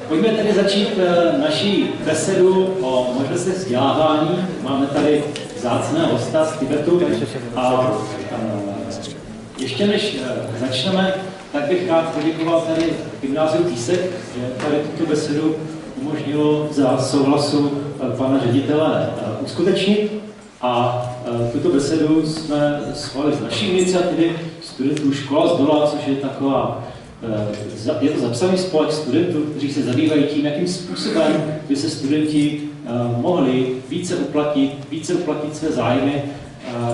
Pojďme tedy začít naší besedu o možnostech vzdělávání. Máme tady vzácného hosta z Tibetu a ještě než začneme, tak bych rád poděkoval tady Gymnáziu Písek, že tady tuto besedu umožnilo za souhlasu pana ředitele uskutečnit a tuto besedu jsme svolali z naší iniciativy studentů Škola z dola, což je taková je to zapsaný spolek studentů, kteří se zabývají tím, jakým způsobem by se studenti mohli více uplatnit své zájmy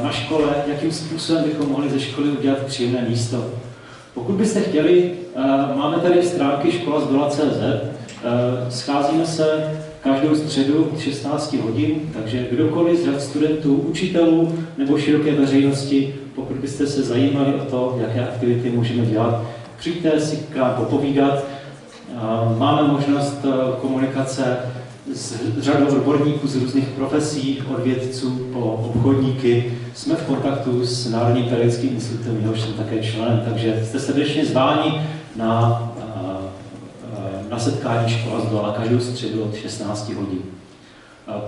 na škole, jakým způsobem bychom mohli ze školy udělat příjemné místo. Pokud byste chtěli, máme tady stránky škola-z-dola.cz, scházíme se každou středu v 16 hodin, takže kdokoliv z řad studentů, učitelů nebo široké veřejnosti, pokud byste se zajímali o to, jaké aktivity můžeme dělat, přijďte si k nám popovídat. Máme možnost komunikace s řadou odborníků z různých profesí, od vědců po obchodníky. Jsme v kontaktu s Národním pedagogickým institutem, jehož jsem také členem, takže jste srdečně zváni na setkání Škola z dola každou středu od 16 hodin.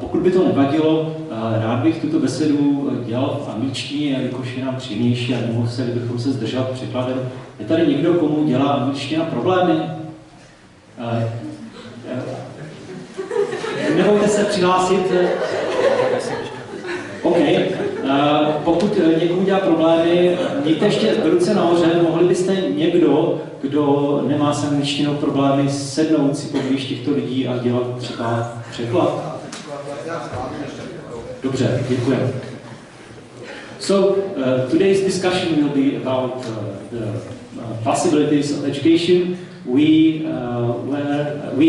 Pokud by to nevadilo, rád bych tuto besedu dělal v angličtině, jelikož je nám příjemnější a nemuseli bychom se zdržovat překladem. Je tady někdo, komu dělá angličtina problémy? Nebojte se přihlásit. OK. Pokud někomu dělá problémy, mějte ještě ruce nahoře. Mohli byste někdo, kdo nemá s angličtinou problémy, sednout si poblíž těchto lidí a dělat třeba překlad? Dobře, děkujeme. So, today's discussion will be about the possibilities of education. We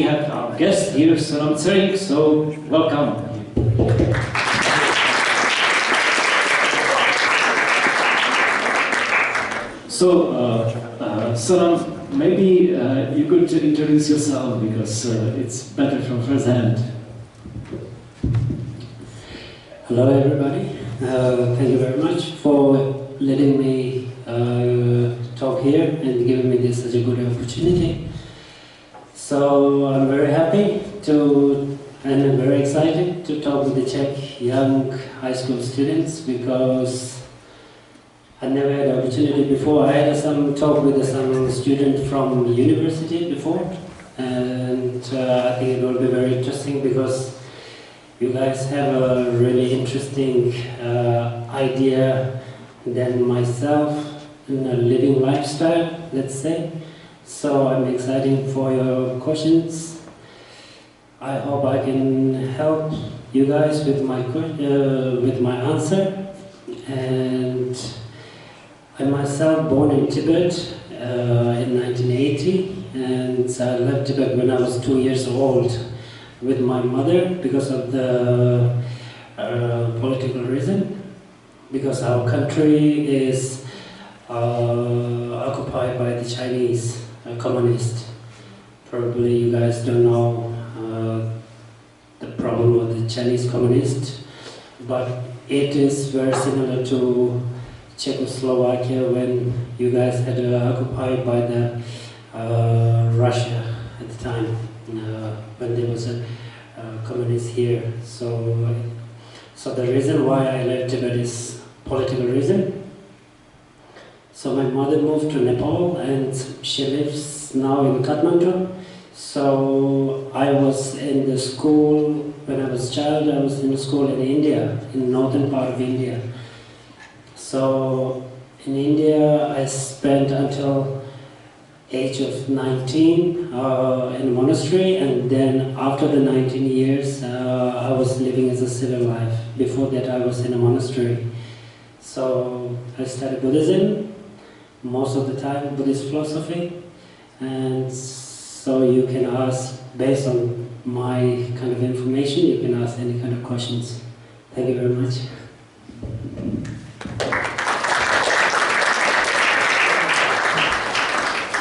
have our guest here, Sonamem Tseringem, so welcome. So, Sonam, maybe you could introduce yourself because it's better from first hand. Hello everybody, thank you very much for letting me talk here and giving me this such a good opportunity. So I'm very happy and I'm very excited to talk with the Czech young high school students because I never had the opportunity before. I had some talk with some student from university before, and I think it will be very interesting because you guys have a really interesting idea than myself in a living lifestyle, let's say. So I'm excited for your questions. I hope I can help you guys with my answer. And I myself born in Tibet in 1980, and I left Tibet when I was 2 years old with my mother because of the political reason, because our country is occupied by the Chinese communists. Probably you guys don't know the problem of the Chinese communists, but it is very similar to Czechoslovakia when you guys had occupied by the Russia at the time. When there was a communist here. So the reason why I left Tibet is political reason. So my mother moved to Nepal and she lives now in Kathmandu. So I was in the school, when I was a child, I was in the school in India, in northern part of India. So in India I spent until age of 19 in a monastery, and then after the 19 years I was living as a civil life. Before that I was in a monastery. So I studied Buddhism, most of the time Buddhist philosophy, and so you can ask, based on my kind of information, you can ask any kind of questions. Thank you very much.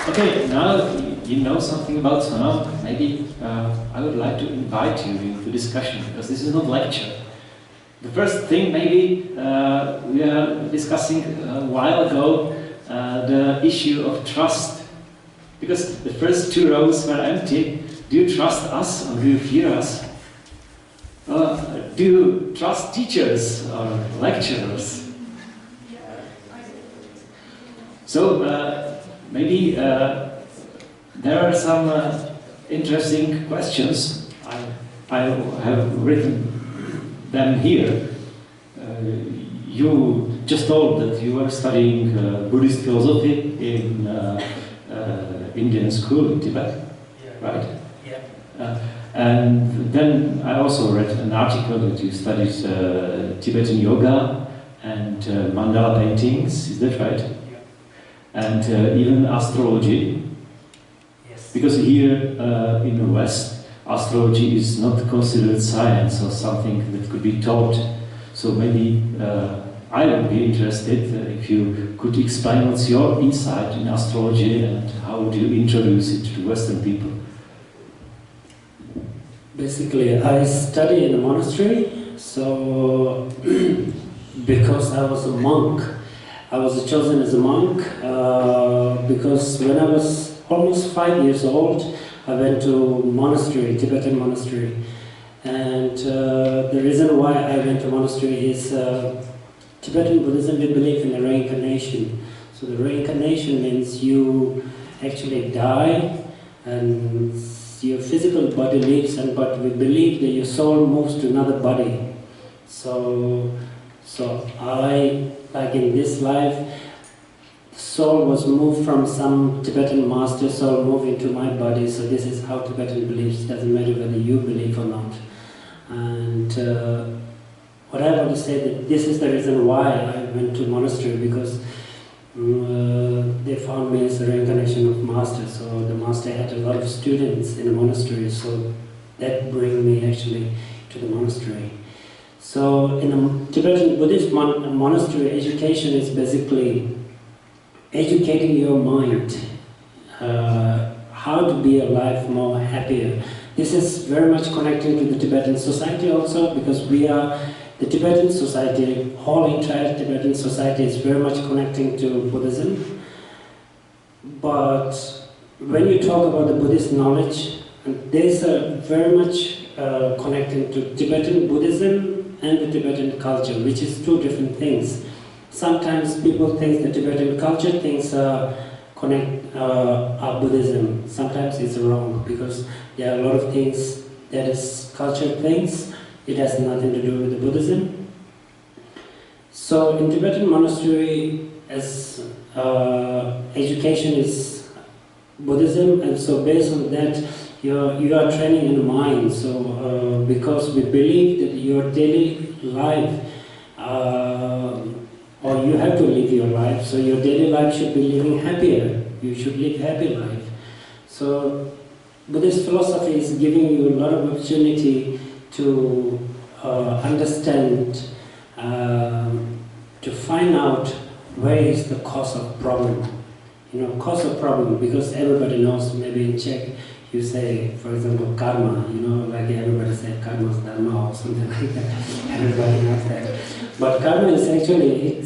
Okay, now that you know something about Sonam, maybe I would like to invite you into discussion, because this is not lecture. The first thing, maybe we are discussing a while ago the issue of trust, because the first 2 rows were empty. do you trust us or do you fear us? Do you trust teachers or lecturers? So maybe there are some interesting questions. I have written them here. You just told that you were studying Buddhist philosophy in Indian school in Tibet, right? Yeah. And then I also read an article that you studied Tibetan yoga and mandala paintings, is that right? Yeah. And even astrology. Yes. Because here in the West, astrology is not considered science or something that could be taught. So maybe I would be interested if you could explain what's your insight in astrology and how would you introduce it to Western people? Basically, I study in a monastery, so because I was a monk, I was chosen as a monk because when I was almost 5 years old, I went to monastery, Tibetan monastery. And the reason why I went to monastery is Tibetan Buddhism, we believe in a reincarnation. So the reincarnation means you actually die and your physical body leaves, but we believe that your soul moves to another body. So I, like in this life, soul was moved from some Tibetan master soul moved into my body. So this is how Tibetan believes. It doesn't matter whether you believe or not. And what I want to say that this is the reason why I went to monastery, because they found me as a reincarnation of master. So the master had a lot of students in the monastery, so that bring me actually to the monastery. So in a Tibetan Buddhist monastery, education is basically educating your mind, how to be a life more happier. This is very much connecting to the Tibetan society also, because we are the Tibetan society, whole entire Tibetan society is very much connecting to Buddhism. But when you talk about the Buddhist knowledge, there's a very much connecting to Tibetan Buddhism and the Tibetan culture, which is two different things. Sometimes people think the Tibetan culture things are Buddhism. Sometimes it's wrong, because there are a lot of things that is culture things. It has nothing to do with the Buddhism. So in Tibetan monastery, as education is Buddhism, and so based on that, you are training in the mind. So because we believe that your daily life, or you have to live your life, so your daily life should be living happier. You should live happy life. So Buddhist philosophy is giving you a lot of opportunity to understand, to find out where is the cause of problem. You know, cause of problem, because everybody knows, maybe in Czech, you say, for example, karma, you know, like everybody said karma is dharma or something like that. Everybody knows that. But karma is actually,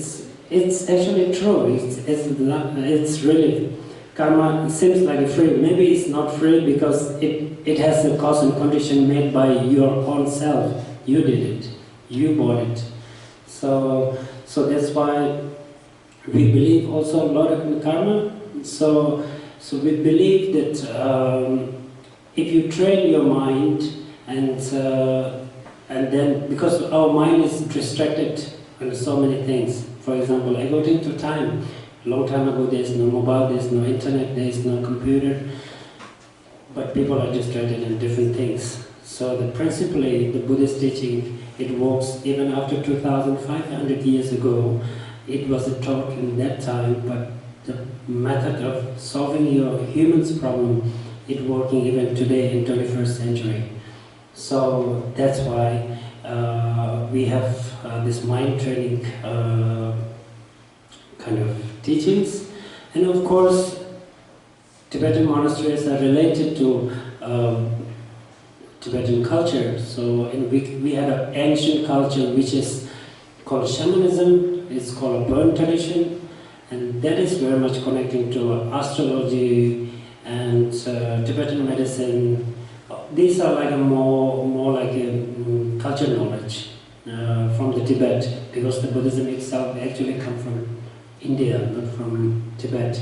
it's actually true. It's really, karma seems like free. Maybe it's not free because it has a cause and condition made by your own self. You did it. You bought it. So that's why we believe also a lot in karma. So we believe that if you train your mind and then, because our mind is distracted on so many things. For example, according to time, a long time ago there is no mobile, there is no internet, there is no computer, but people are distracted in different things. So principally the Buddhist teaching, it works even after 2,500 years ago. It was taught in that time, but the method of solving your human's problem, it's working even today in 21st century. So that's why we have this mind training kind of teachings. And of course, Tibetan monasteries are related to Tibetan culture. So we had an ancient culture which is called shamanism. It's called a burn tradition, and that is very much connecting to astrology and Tibetan medicine, These are like a more like a cultural knowledge from the Tibet, because the Buddhism itself actually come from India, not from Tibet.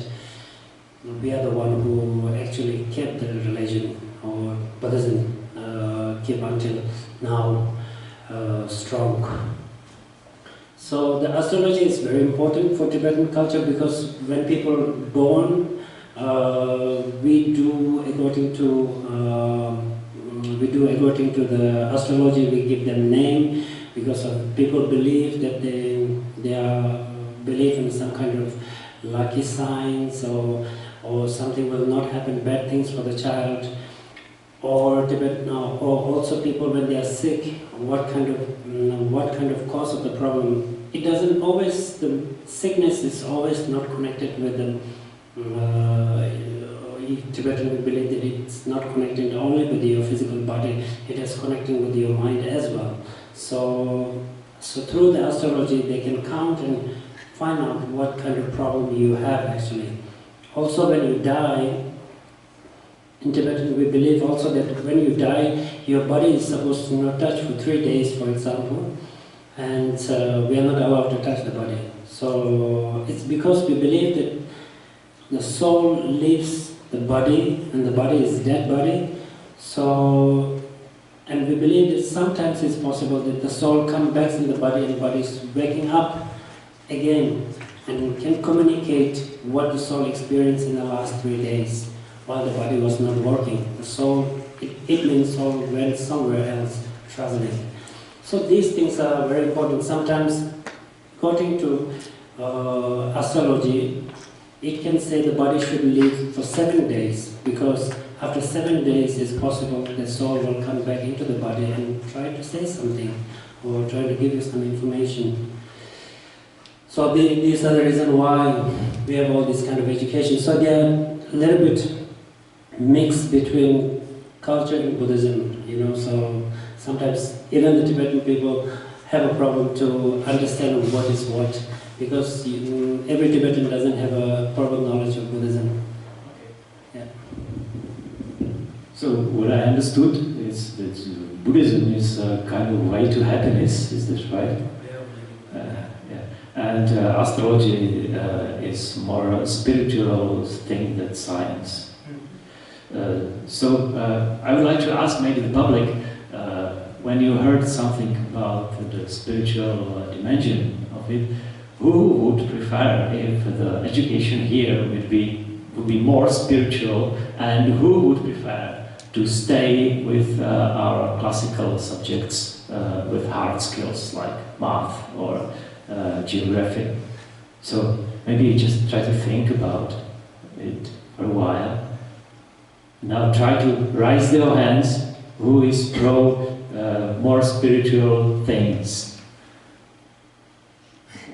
We are the one who actually kept the religion or Buddhism keep until now strong. So the astrology is very important for Tibetan culture, because when people are born, we do according to the astrology. We give them name because people believe that they are believe in some kind of lucky signs, or something will not happen, bad things for the child. Or also people when they are sick, what kind of cause of the problem. It doesn't always, the sickness is always not connected with the Tibetan we believe that it's not connected only with your physical body, it is connecting with your mind as well. So through the astrology they can count and find out what kind of problem you have actually. Also when you die, in Tibetan we believe also that when you die, your body is supposed to not touch for 3 days, for example, and we are not allowed to touch the body. So it's because we believe that the soul leaves the body, and the body is dead body. So, and we believe that sometimes it's possible that the soul comes back in the body, and the body is waking up again and can communicate what the soul experienced in the last 3 days while the body was not working. The soul, it means soul went somewhere else traveling. So these things are very important. Sometimes, according to astrology, it can say the body should live for 7 days, because after 7 days it's possible the soul will come back into the body and try to say something or try to give you some information. So these are the reason why we have all this kind of education. So they are a little bit mixed between culture and Buddhism, you know. So sometimes even the Tibetan people have a problem to understand what is what, because every Tibetan doesn't have a proper knowledge of Buddhism. Yeah. So what I understood is that Buddhism is a kind of way to happiness, is this right? Yeah. And astrology is more a spiritual thing than science. So I would like to ask maybe the public, when you heard something about the spiritual dimension of it, who would prefer if the education here would be more spiritual, and who would prefer to stay with our classical subjects with hard skills like math or geography? So maybe just try to think about it for a while. Now try to raise your hands who is pro more spiritual things.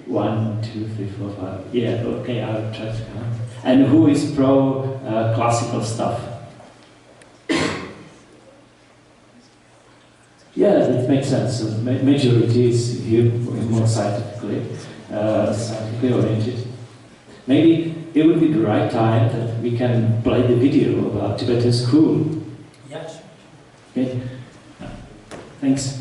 1, 2, 3, 4, 5. Yeah, okay, I'll try to count. And who is pro classical stuff? Yeah, that makes sense. So majority is here more scientifically oriented. Maybe it would be the right time that we can play the video about Tibetan school. Yes. Okay. Thanks.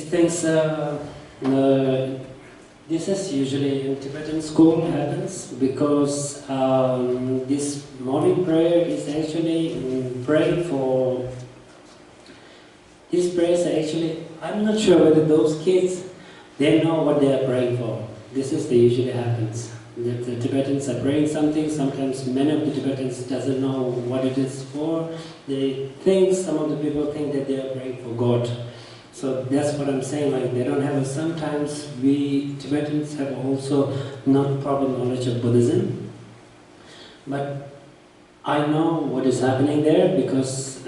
things, this is usually in Tibetan school happens because this morning prayer is actually praying for. These prayers are actually, I'm not sure whether those kids, they know what they are praying for. This is what usually happens. That the Tibetans are praying something, sometimes many of the Tibetans doesn't know what it is for. They think, some of the people think that they are praying for God. So that's what I'm saying, like they don't have sometimes we Tibetans have also not proper knowledge of Buddhism. But I know what is happening there because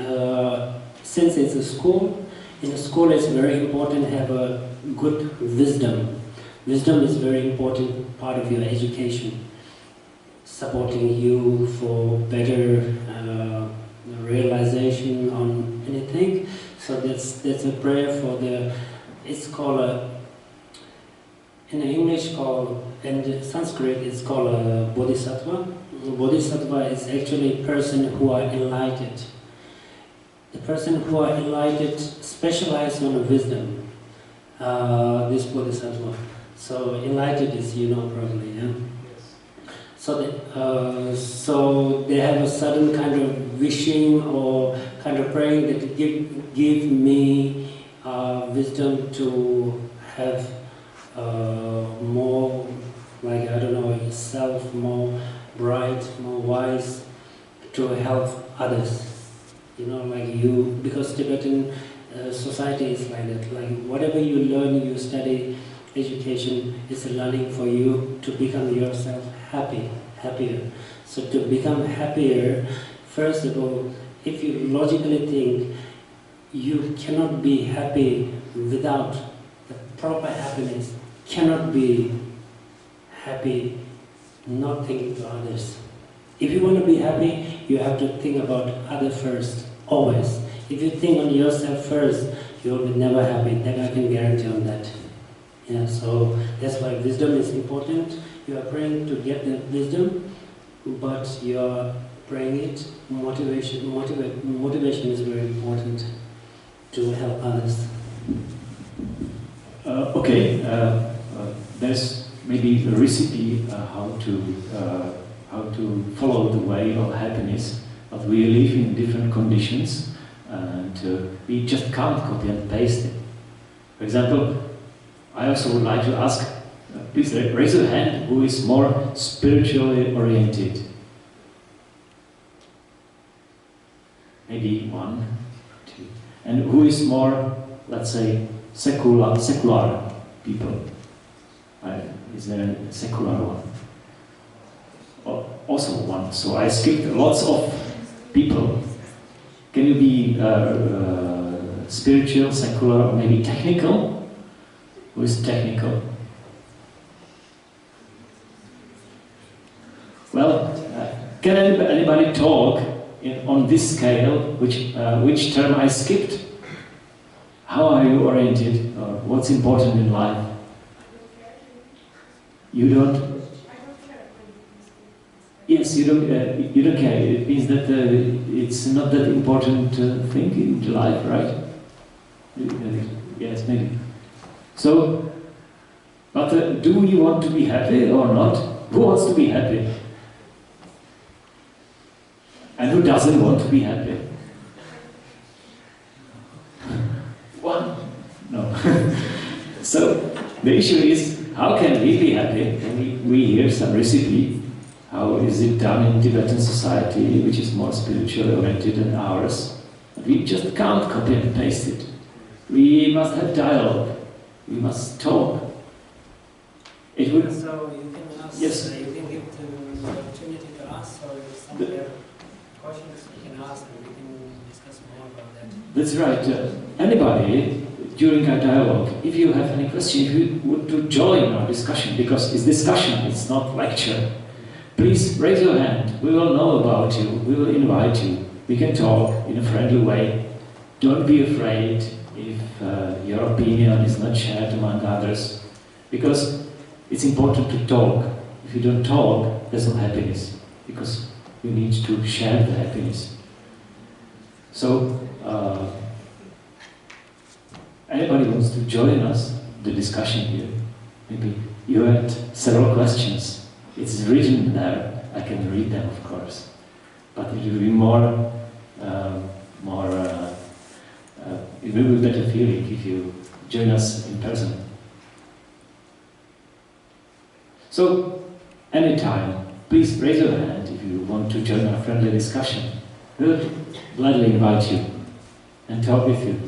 since it's a school, in a school it's very important to have a good wisdom. Wisdom is very important part of your education, supporting you for better realization on anything. So that's a prayer for the, it's called in English called, in Sanskrit it's called a bodhisattva. Bodhisattva is actually a person who are enlightened. The person who are enlightened specialize on wisdom, this bodhisattva. So enlightened is, you know probably, yeah? Yes. So they have a certain kind of wishing or kind of praying that give me wisdom to have more, like I don't know, yourself more bright, more wise, to help others. You know, like you, because Tibetan society is like that. Like whatever you learn, you study, education is a learning for you to become yourself happier. So to become happier, first of all, if you logically think, you cannot be happy without the proper happiness, cannot be happy not thinking to others. If you want to be happy, you have to think about others first, always. If you think on yourself first, you will be never happy, that I can guarantee on that. Yeah, so that's why wisdom is important. You are praying to get the wisdom, but you are praying it, motivation is very important to help others. There's maybe a recipe how to follow the way of happiness, but we live in different conditions and we just can't copy and paste it. For example, I also would like to ask, please raise your hand, who is more spiritually oriented? Maybe one, two. And who is more, let's say, secular people? Is there a secular one? Also one. So I skipped lots of people. Can you be spiritual, secular, or maybe technical? Who is technical? Well, can anybody talk on this scale, which term I skipped? How are you oriented? Or what's important in life? You don't? Yes, you don't care. It means that it's not that important thing in life, right? Yes, maybe. So, but do you want to be happy or not? Who wants to be happy? And who doesn't want to be happy? One? No. So, the issue is, how can we be happy when we hear some recipe? How is it done in Tibetan society, which is more spiritually oriented than ours? We just can't copy and paste it. We must have dialogue. We must talk. It would. So you can ask. Yes. You can give the opportunity to ask, or if somebody have questions, you can ask, and we can discuss more about that. That's right. Anybody during our dialogue, if you have any question, if you would to join our discussion, because it's discussion, it's not lecture. Please raise your hand. We will know about you. We will invite you. We can talk in a friendly way. Don't be afraid if your opinion is not shared among others, because it's important to talk. If you don't talk, there's no happiness, because you need to share the happiness. So, anybody wants to join us, the discussion here, maybe you had several questions. It's written there. I can read them, of course, but it will be it will be a better feeling if you join us in person. So, anytime, please raise your hand if you want to join our friendly discussion. We'll gladly invite you and talk with you.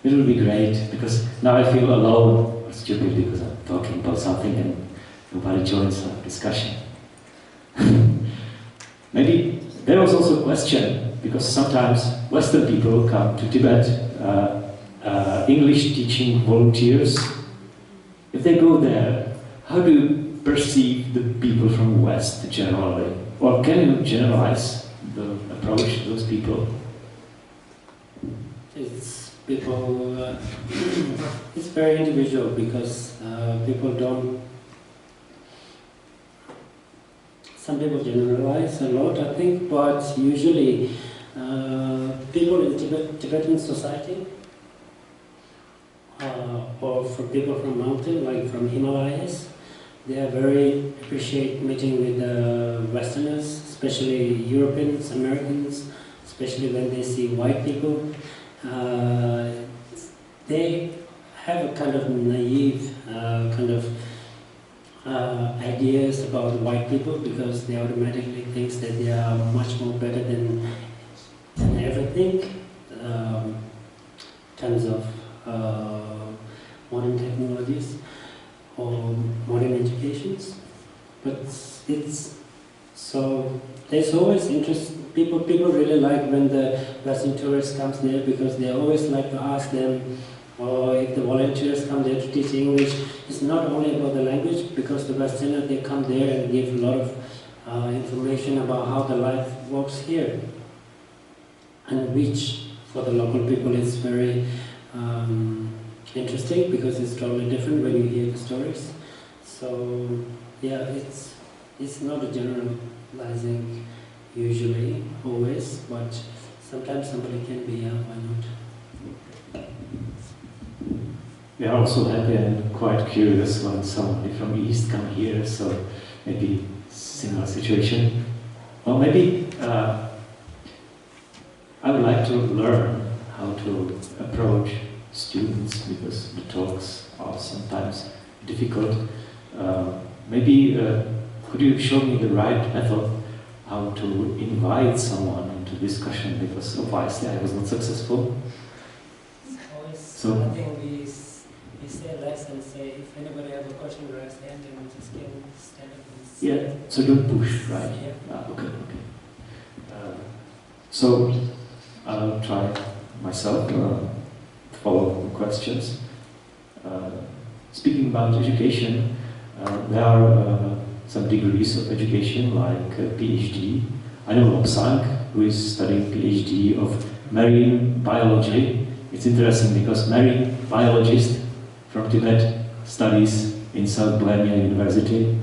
It will be great, because now I feel alone or stupid because I'm talking about something and nobody joins our discussion. Maybe there was also a question, because sometimes Western people come to Tibet, English teaching volunteers. If they go there, how do you perceive the people from West generally? Or can you generalize the approach to those people? It's people, it's very individual, because people don't, some people generalize a lot, I think, but usually people in Tibetan society, or for people from mountain, like from Himalayas, they are very appreciate meeting with Westerners, especially Europeans, Americans, especially when they see white people. They have a kind of naive ideas about white people, because they automatically think that they are much more better than everything in terms of modern technologies or modern educations. But it's so there's always interest. People really like when the Western tourists comes there, because they always like to ask them, or if the volunteers come there to teach English, it's not only about the language, because the Westerners, they come there and give a lot of information about how the life works here, and which for the local people is very interesting, because it's totally different when you hear the stories. So yeah, it's not a generalizing usually, always, but sometimes somebody can be, why not? We are also happy and quite curious when somebody from the East come here, so maybe similar situation. Or maybe I would like to learn how to approach students, because the talks are sometimes difficult. Maybe could you show me the right method how to invite someone into discussion, because obviously I was not successful. So I think we say less and say, if anybody has a question, raise hand and just can stand up and say. Yeah, so don't push, right? Yeah. Okay. So I'll try myself to follow the questions. Speaking about education, there are some degrees of education, like PhD. I know Lobsang, who is studying PhD of marine biology. It's interesting because marine biologist from Tibet studies in South Bohemia University,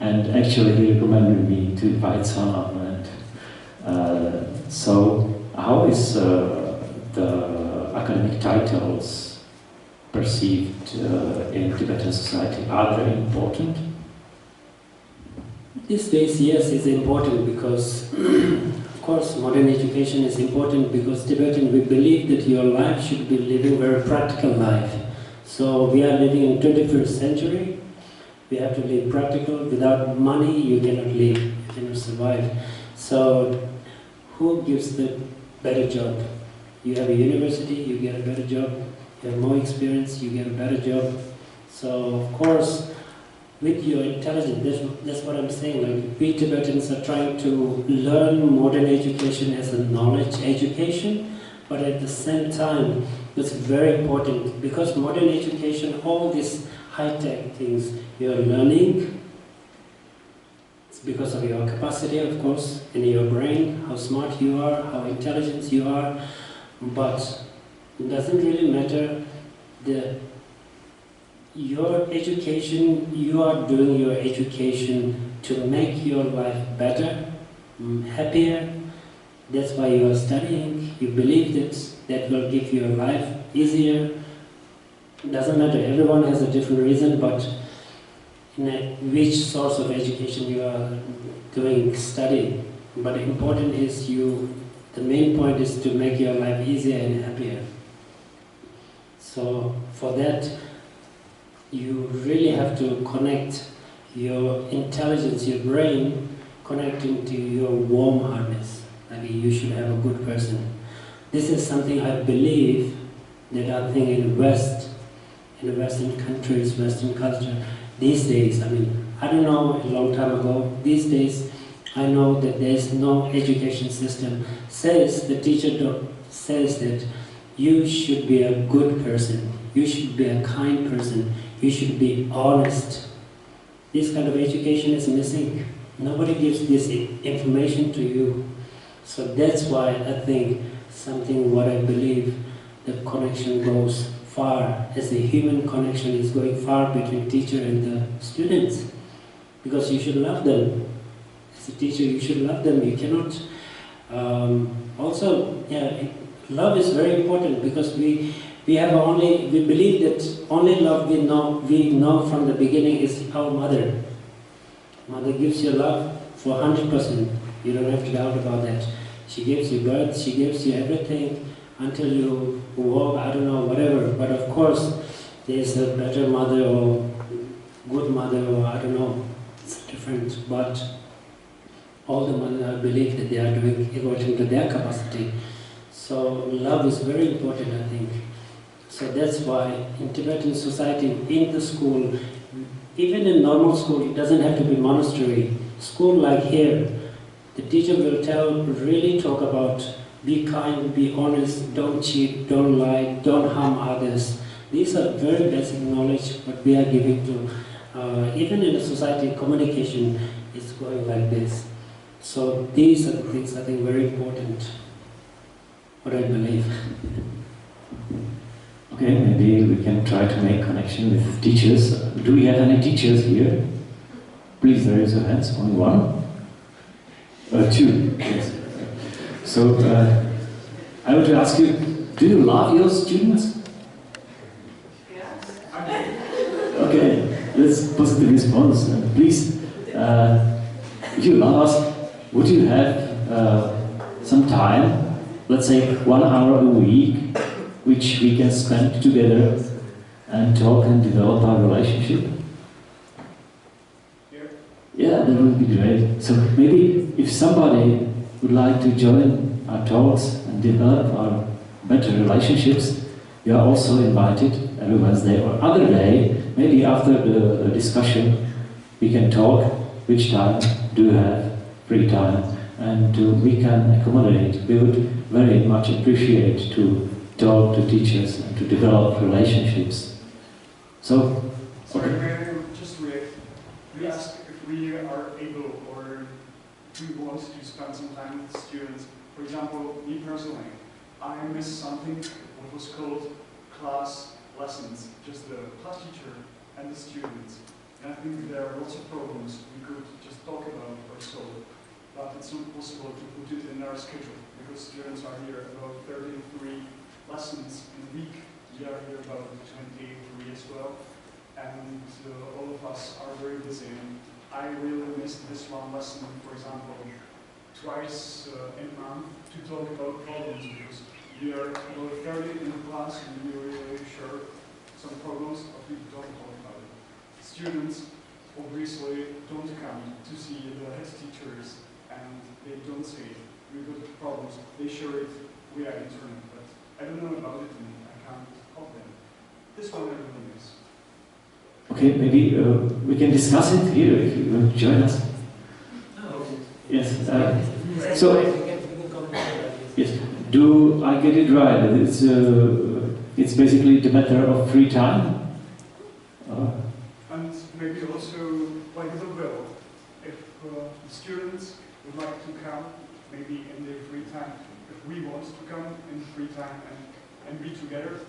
and actually he recommended me to invite Sonamem. So how is the academic titles perceived in Tibetan society? Are they important? These days, yes, it's important, because of course modern education is important, because Tibetan, we believe that your life should be living very practical life. So we are living in 21st century. We have to live practical. Without money, you cannot live, you cannot survive. So who gives the better job? You have a university, you get a better job. You have more experience, you get a better job. So of course, with your intelligence, that's what I'm saying, like we Tibetans are trying to learn modern education as a knowledge education, but at the same time, it's very important, because modern education, all these high-tech things you're learning, it's because of your capacity, of course, in your brain, how smart you are, how intelligent you are, but it doesn't really matter your education. You are doing your education to make your life better, happier. That's why you are studying. You believe that will give your life easier, doesn't matter, everyone has a different reason, but in which source of education you are doing study. But important is the main point is to make your life easier and happier. So for that, you really have to connect your intelligence, your brain, connecting to your warm-heartedness. I mean, you should have a good person. This is something I believe that I think in the West, in the Western countries, Western culture, these days, I mean, I don't know, a long time ago, these days, I know that there is no education system the teacher says that you should be a good person, you should be a kind person, you should be honest. This kind of education is missing. Nobody gives this information to you. So that's why I think what I believe, the connection goes far, as the human connection is going far between teacher and the students. Because you should love them. As a teacher, you should love them. You cannot... love is very important, because we believe that only love we know from the beginning is our mother. Mother gives you love for 100%. You don't have to doubt about that. She gives you birth, she gives you everything until you walk, I don't know, whatever. But of course, there's a better mother or good mother, or I don't know, it's different. But all the mothers, I believe that they are doing according to their capacity. So love is very important, I think. So that's why in Tibetan society, in the school, even in normal school, it doesn't have to be monastery. School like here, the teacher will really talk about be kind, be honest, don't cheat, don't lie, don't harm others. These are very basic knowledge what we are giving to, even in the society, communication is going like this. So these are the things I think very important, what I believe. Okay, maybe we can try to make connection with teachers. Do we have any teachers here? Please raise your hands. Only one? Two. Yes. So, I want to ask you, do you love your students? Yes. Okay, that's a positive response. Please, if you love us, would you have some time, let's say 1 hour a week, which we can spend together and talk and develop our relationship? Yeah, that would be great. So maybe if somebody would like to join our talks and develop our better relationships, you are also invited every Wednesday or other day. Maybe after the discussion we can talk which time do you have free time, and we can accommodate. We would very much appreciate to talk to teachers and to develop relationships. So, sorry, may I just react? We asked if we are able or if we want to spend some time with students. For example, me personally, I miss something what was called class lessons, just the class teacher and the students. And I think there are lots of problems we could just talk about or solve, but it's not possible to put it in our schedule because students are here about 33 lessons in a week. We are here about 23 as well, and all of us are very busy. And I really missed this one lesson, for example, twice in a month to talk about problems, because we are about 30 in the class and we really share some problems, but we don't talk about it. Students obviously don't come to see the head teachers and they don't say we've got problems. They share it via internet, but I don't know about it and I can't help them. This one I really miss. Okay, maybe we can discuss it here if you want to join us. Yes. Yes. Do I get it right? It's basically the matter of free time. And maybe also like the will. If the students would like to come, maybe in their free time, if we want to come in free time and be together,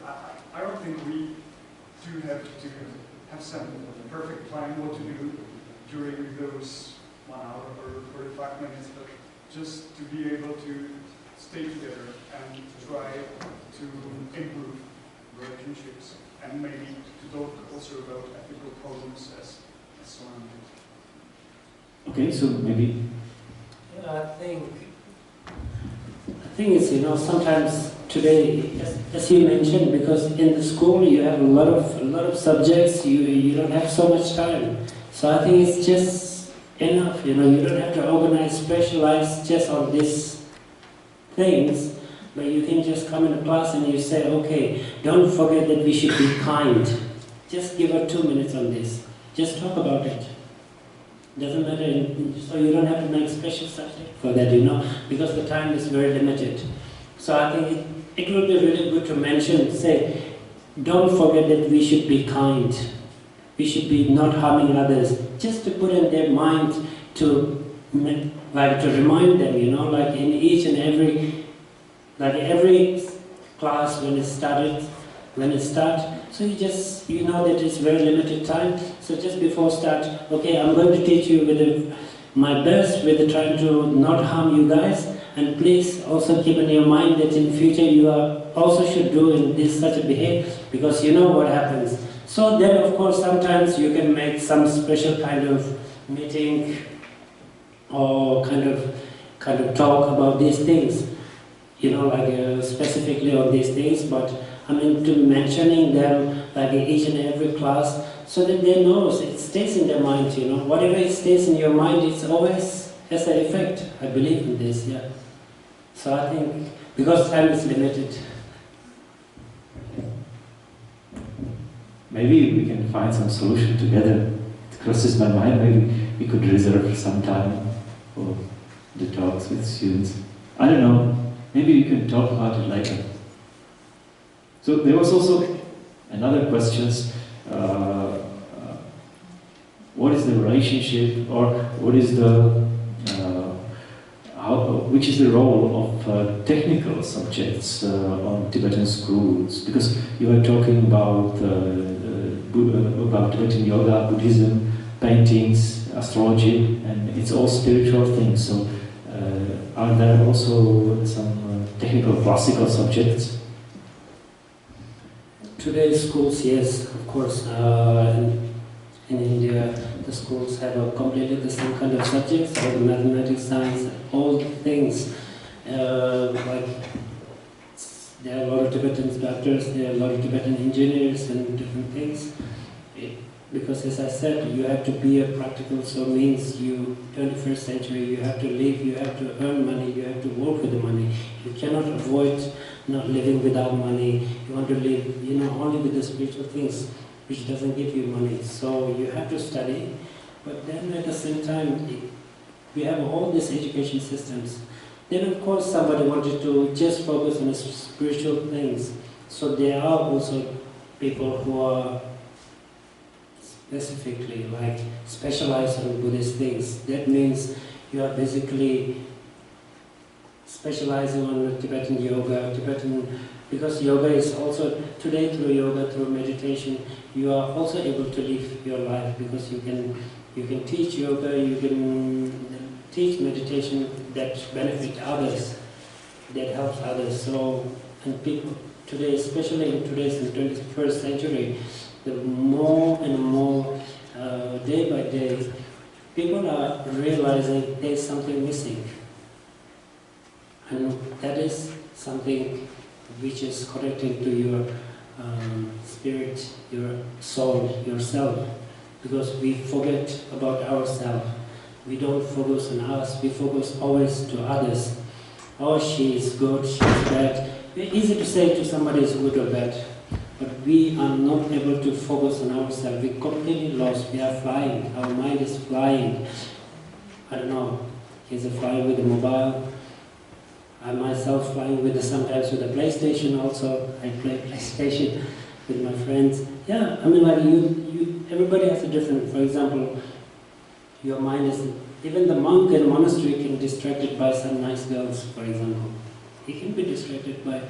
I don't think we do have to have some perfect plan what to do during those 1 hour or 45 minutes, but just to be able to stay together and try to improve relationships. and maybe to talk also about ethical problems as Sonamem did. Okay, so maybe. I think it's, sometimes today, as you mentioned, because in the school you have a lot of subjects, you don't have so much time. So I think it's just enough, you don't have to organize, specialize just on these things, but you can just come in a class and you say, okay, don't forget that we should be kind. Just give her 2 minutes on this. Just talk about it. Doesn't matter, so you don't have to make special subject for that, because the time is very limited. So I think it would be really good to mention, say, don't forget that we should be kind. We should be not harming others. Just to put in their mind to remind them, like in each and every class when it starts, so you know that it's very limited time. So just before start, okay, I'm going to teach you with my best with trying to not harm you guys, and please also keep in your mind that in future you also should do in this such a behavior, because you know what happens. So then of course sometimes you can make some special kind of meeting or kind of talk about these things, specifically on these things, but I mean to mentioning them like in each and every class, so that they know, it stays in their mind, whatever it stays in your mind, it's always has an effect. I believe in this, yeah. So I think, because time is limited. Maybe we can find some solution together. It crosses my mind, maybe we could reserve some time for the talks with students. I don't know, maybe we can talk about it later. So there was also another question, what is the relationship, or what is the, which is the role of technical subjects on Tibetan schools? Because you were talking about Tibetan yoga, Buddhism, paintings, astrology, and it's all spiritual things. So are there also some technical classical subjects? Today's schools, yes, of course. In India, the schools have a completely the same kind of subjects, all the mathematics, science, all things. Like there are a lot of Tibetan doctors, there are a lot of Tibetan engineers and different things. Because as I said, you have to be a practical, so means 21st century, you have to live, you have to earn money, you have to work with the money. You cannot avoid not living without money. You want to live, only with the spiritual things, which doesn't give you money. So you have to study, but then at the same time, we have all these education systems. Then of course somebody wanted to just focus on the spiritual things. So there are also people who are specifically like specialized on Buddhist things. That means you are basically specializing on Tibetan yoga, because yoga is also, today through yoga, through meditation, you are also able to live your life, because you can teach yoga, you can teach meditation that benefit others, that helps others. So, and people today, especially in today's 21st century, the more and more, day by day, people are realizing there's something missing. And that is something which is connecting to your spirit, your soul, yourself. Because we forget about ourselves. We don't focus on us, we focus always to others. Oh, she is good, she is bad. It's easy to say to somebody is good or bad, but we are not able to focus on ourselves. We're completely lost, we are flying, our mind is flying. I don't know, he's flying with the mobile. I myself flying with sometimes with the PlayStation also. I play PlayStation with my friends. Yeah, I mean like everybody has a different, for example, your mind is, even the monk in a monastery can be distracted by some nice girls, for example. He can be distracted by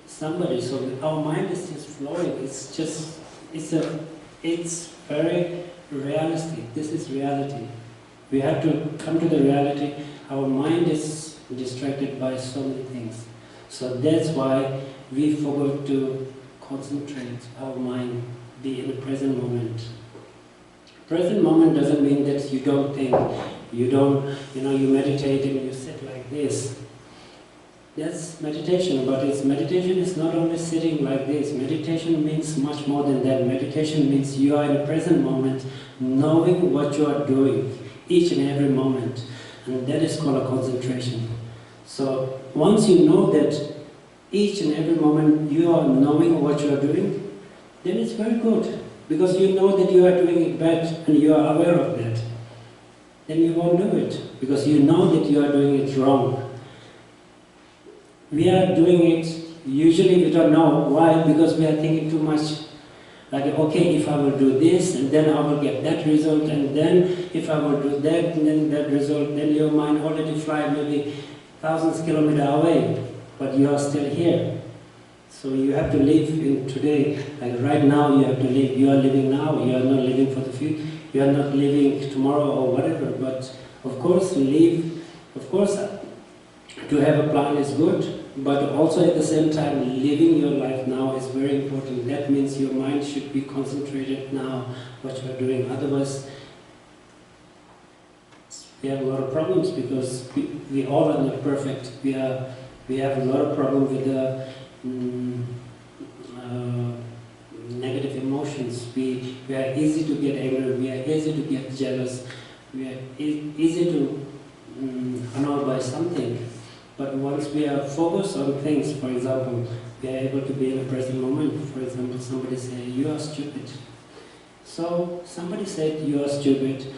somebody, so our mind is just flowing. It's just, it's very realistic. This is reality. We have to come to the reality. Our mind is distracted by so many things. So that's why we forgot to concentrate our mind, be in the present moment. Present moment doesn't mean that you don't think, you don't, you meditate and you sit like this. That's meditation, but meditation is not only sitting like this. Meditation means much more than that. Meditation means you are in the present moment, knowing what you are doing, each and every moment. And that is called a concentration. So once you know that each and every moment you are knowing what you are doing, then it's very good. Because you know that you are doing it bad and you are aware of that. Then you won't do it, because you know that you are doing it wrong. We are doing it, usually we don't know why, because we are thinking too much. Like, okay, if I will do this, and then I will get that result, and then if I will do that, and then that result, then your mind already fly maybe thousands of kilometers away, but you are still here. So you have to live in today, like right now you have to live, you are living now, you are not living for the future, you are not living tomorrow or whatever, but of course to have a plan is good, but also at the same time living your life now is very important. That means your mind should be concentrated now what you are doing, otherwise we have a lot of problems, because we all are not perfect. We have a lot of problems with the negative emotions. We are easy to get angry, we are easy to get jealous, we are easy to annoyed by something. But once we are focused on things, for example, we are able to be in the present moment. For example, somebody say, you are stupid. So somebody said you are stupid.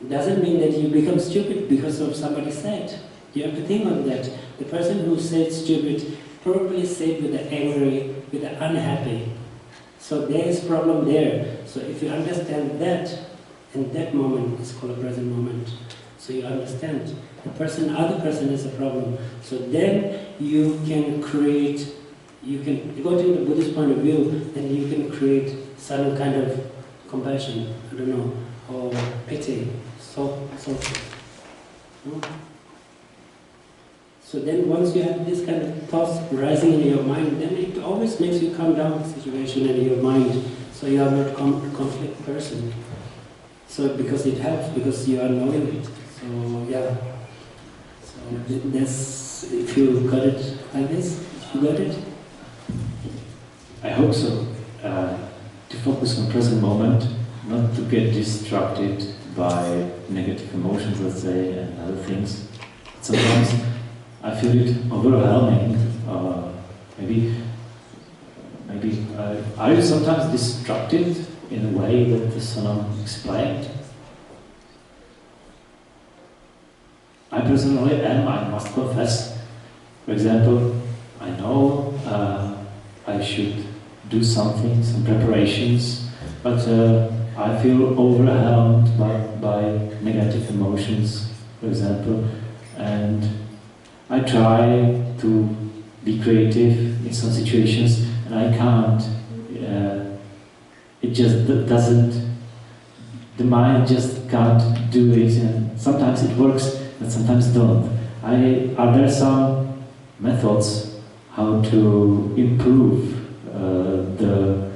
Doesn't mean that you become stupid because of somebody said. You have to think on that. The person who said stupid probably said with the angry, with the unhappy. So there is problem there. So if you understand that, in that moment, it's called a present moment. So you understand the other person is a problem. So then you can create, you can go to the Buddhist point of view, then you can create some kind of compassion, I don't know, or pity. So then once you have this kind of thoughts rising in your mind, then it always makes you calm down the situation in your mind. So you are not a conflict person. So because it helps, because you are knowing it. So yeah. So that's, if you got it like this, you got it? I hope so. To focus on present moment, not to get distracted by negative emotions, let's say, and other things. Sometimes I feel it overwhelming. Maybe are you sometimes distracted in a way that the Sonam explained? I personally am, I must confess. For example, I know I should do something, some preparations, but I feel overwhelmed by negative emotions, for example, and I try to be creative in some situations, and I can't. It just doesn't, the mind just can't do it, and sometimes it works, but sometimes don't. Are there some methods how to improve the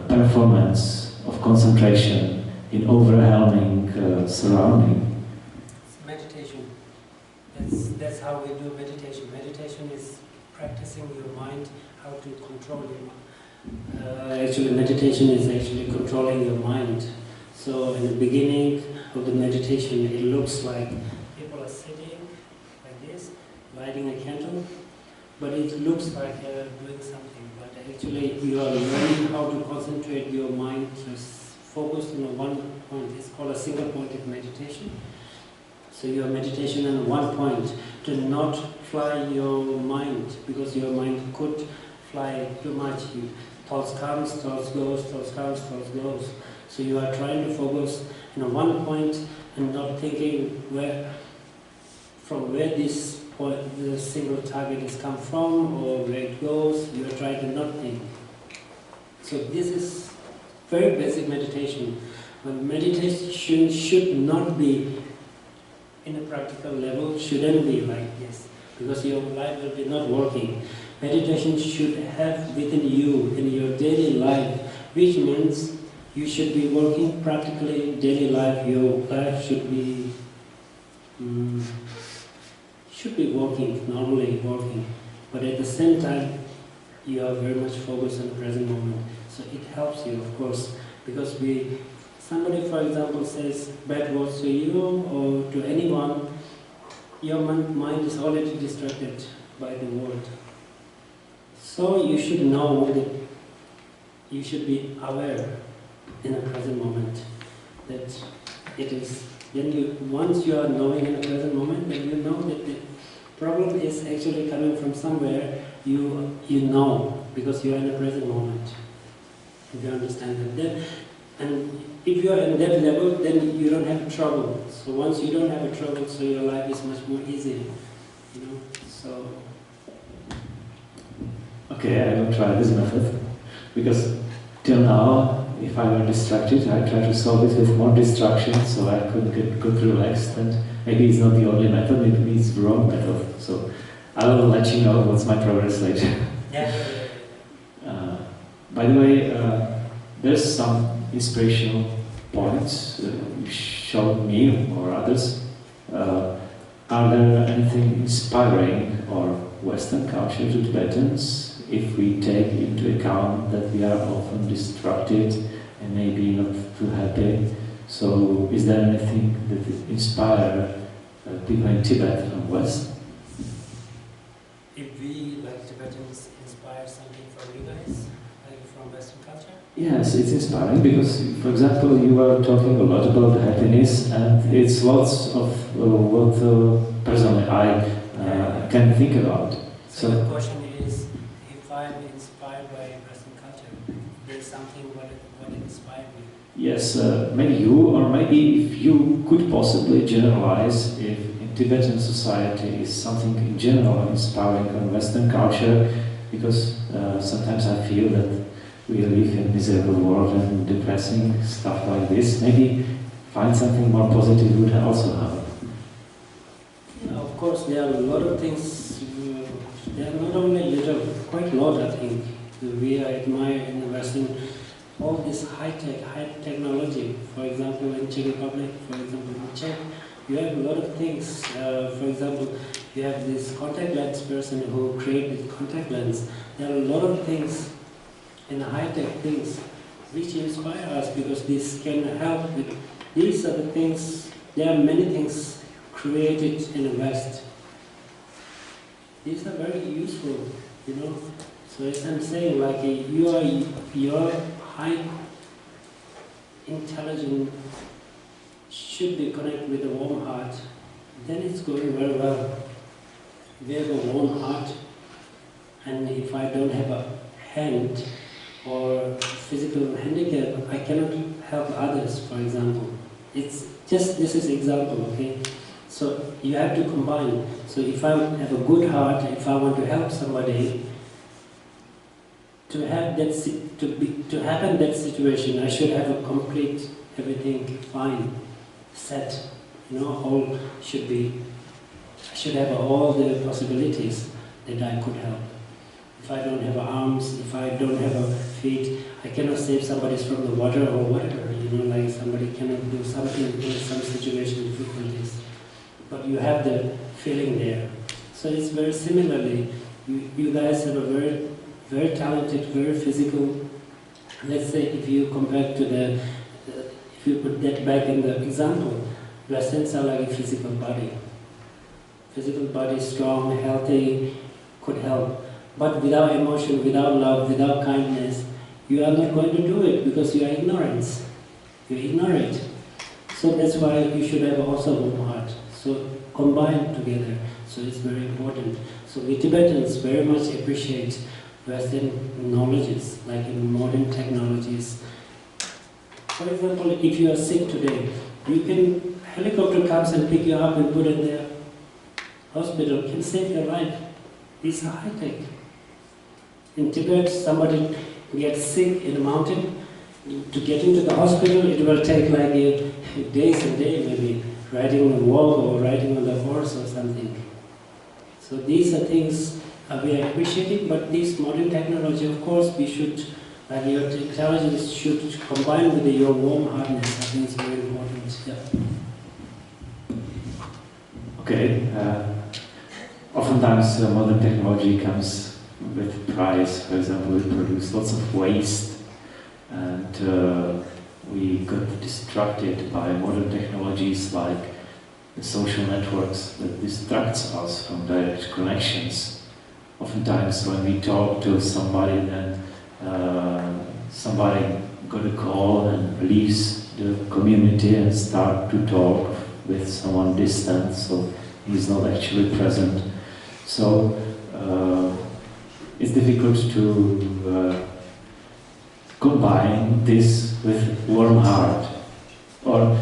performance of concentration in overwhelming surrounding? It's meditation. That's how we do meditation. Meditation is practicing your mind, how to control your mind. Actually, meditation is actually controlling your mind. So in the beginning of the meditation, it looks like people are sitting like this, lighting a candle, but it looks like doing something. But actually, you are learning how to concentrate your mind to focus on one point. It's called a single pointed meditation. So your meditation on one point, to not fly your mind, because your mind could fly too much. Thoughts comes, thoughts goes, thoughts comes, thoughts goes. So you are trying to focus on one point and not thinking from where this point, the single target has come from or where it goes. You are trying to not think. So this is very basic meditation. But meditation should not be in a practical level, shouldn't be like this, because your life will be not working. meditation should have within you in your daily life, which means you should be working practically daily life. Your life should be working, normally working, but at the same time you are very much focused on the present moment. So it helps you, of course, because somebody, for example, says bad words to you or to anyone, your mind is already distracted by the word. So you should know that you should be aware in the present moment that it is. Once you are knowing in the present moment, then you know that the problem is actually coming from somewhere. You know because you are in the present moment. If you understand that, and if you are in that level, then you don't have trouble. So once you don't have a trouble, so your life is much more easy. You know. So. Okay, I will try this method because till now, if I were distracted, I try to solve it with more distraction, so I could get relaxed. And maybe it's not the only method; maybe it's the wrong method. So I will let you know what's my progress later. Yeah. By the way, there's some inspirational points you showed me or others. Are there anything inspiring or Western culture to Tibetans if we take into account that we are often distracted and maybe not too happy? So is there anything that inspires people in Tibet from West? If we, like Tibetans, inspire something from you guys, like from Western culture? Yes, it's inspiring because, for example, you are talking a lot about happiness, and it's lots of what personally I can think about. So the question is, if I'm inspired by Western culture, there's something what inspired me. Yes, maybe you, or maybe if you could possibly generalize if in Tibetan society is something in general inspiring on Western culture, because sometimes I feel that we live in a miserable world and depressing stuff like this. Maybe find something more positive would also help. Yeah, of course, there are a lot of things. There are not only little, quite a lot, I think. We admire in the Western all this high technology. For example, in Czech Republic, for example, in Czech, you have a lot of things. For example, you have this contact lens person who created contact lens. There are a lot of things in high-tech things which inspire us because this can help with. These are the things. There are many things created in the West. These are very useful, you know. So as I'm saying, like your high intelligence should be connected with a warm heart. Then it's going very well. If we have a warm heart, and if I don't have a hand or physical handicap, I cannot help others, for example. It's just, this is example, okay? So you have to combine. So if I have a good heart, if I want to help somebody, to have that to happen that situation, I should have a complete everything fine, set. You know, all should be. I should have all the possibilities that I could help. If I don't have arms, if I don't have feet, I cannot save somebody from the water or whatever. You know, like somebody cannot do something in some situation, difficulties. But you have the feeling there. So it's very similarly. You guys have a very, very talented, very physical. Let's say if you compare to if you put that back in the example, Westerns are like a physical body. Physical body, strong, healthy, could help. But without emotion, without love, without kindness, you are not going to do it because you are ignorance. You ignore it. So that's why you should have also a warm heart. So combine together. So it's very important. So we Tibetans very much appreciate Western knowledges, like in modern technologies. For example, if you are sick today, helicopter comes and pick you up and put in the hospital, can save your life. These are high tech. In Tibet, somebody gets sick in a mountain. To get into the hospital, it will take like days and days, maybe riding on a walk or riding on the horse or something. So these are things we are appreciating, but this modern technology, of course, we should, like your intelligence should combine with your warm heartedness. I think it's very important. Yeah. Okay. Oftentimes modern technology comes with price. For example, we produce lots of waste, and we got distracted by modern technologies like the social networks that distracts us from direct connections. Oftentimes when we talk to somebody, then somebody got a call and leaves the community and start to talk with someone distant, so he's not actually present. So it's difficult to combine this with warm heart. Or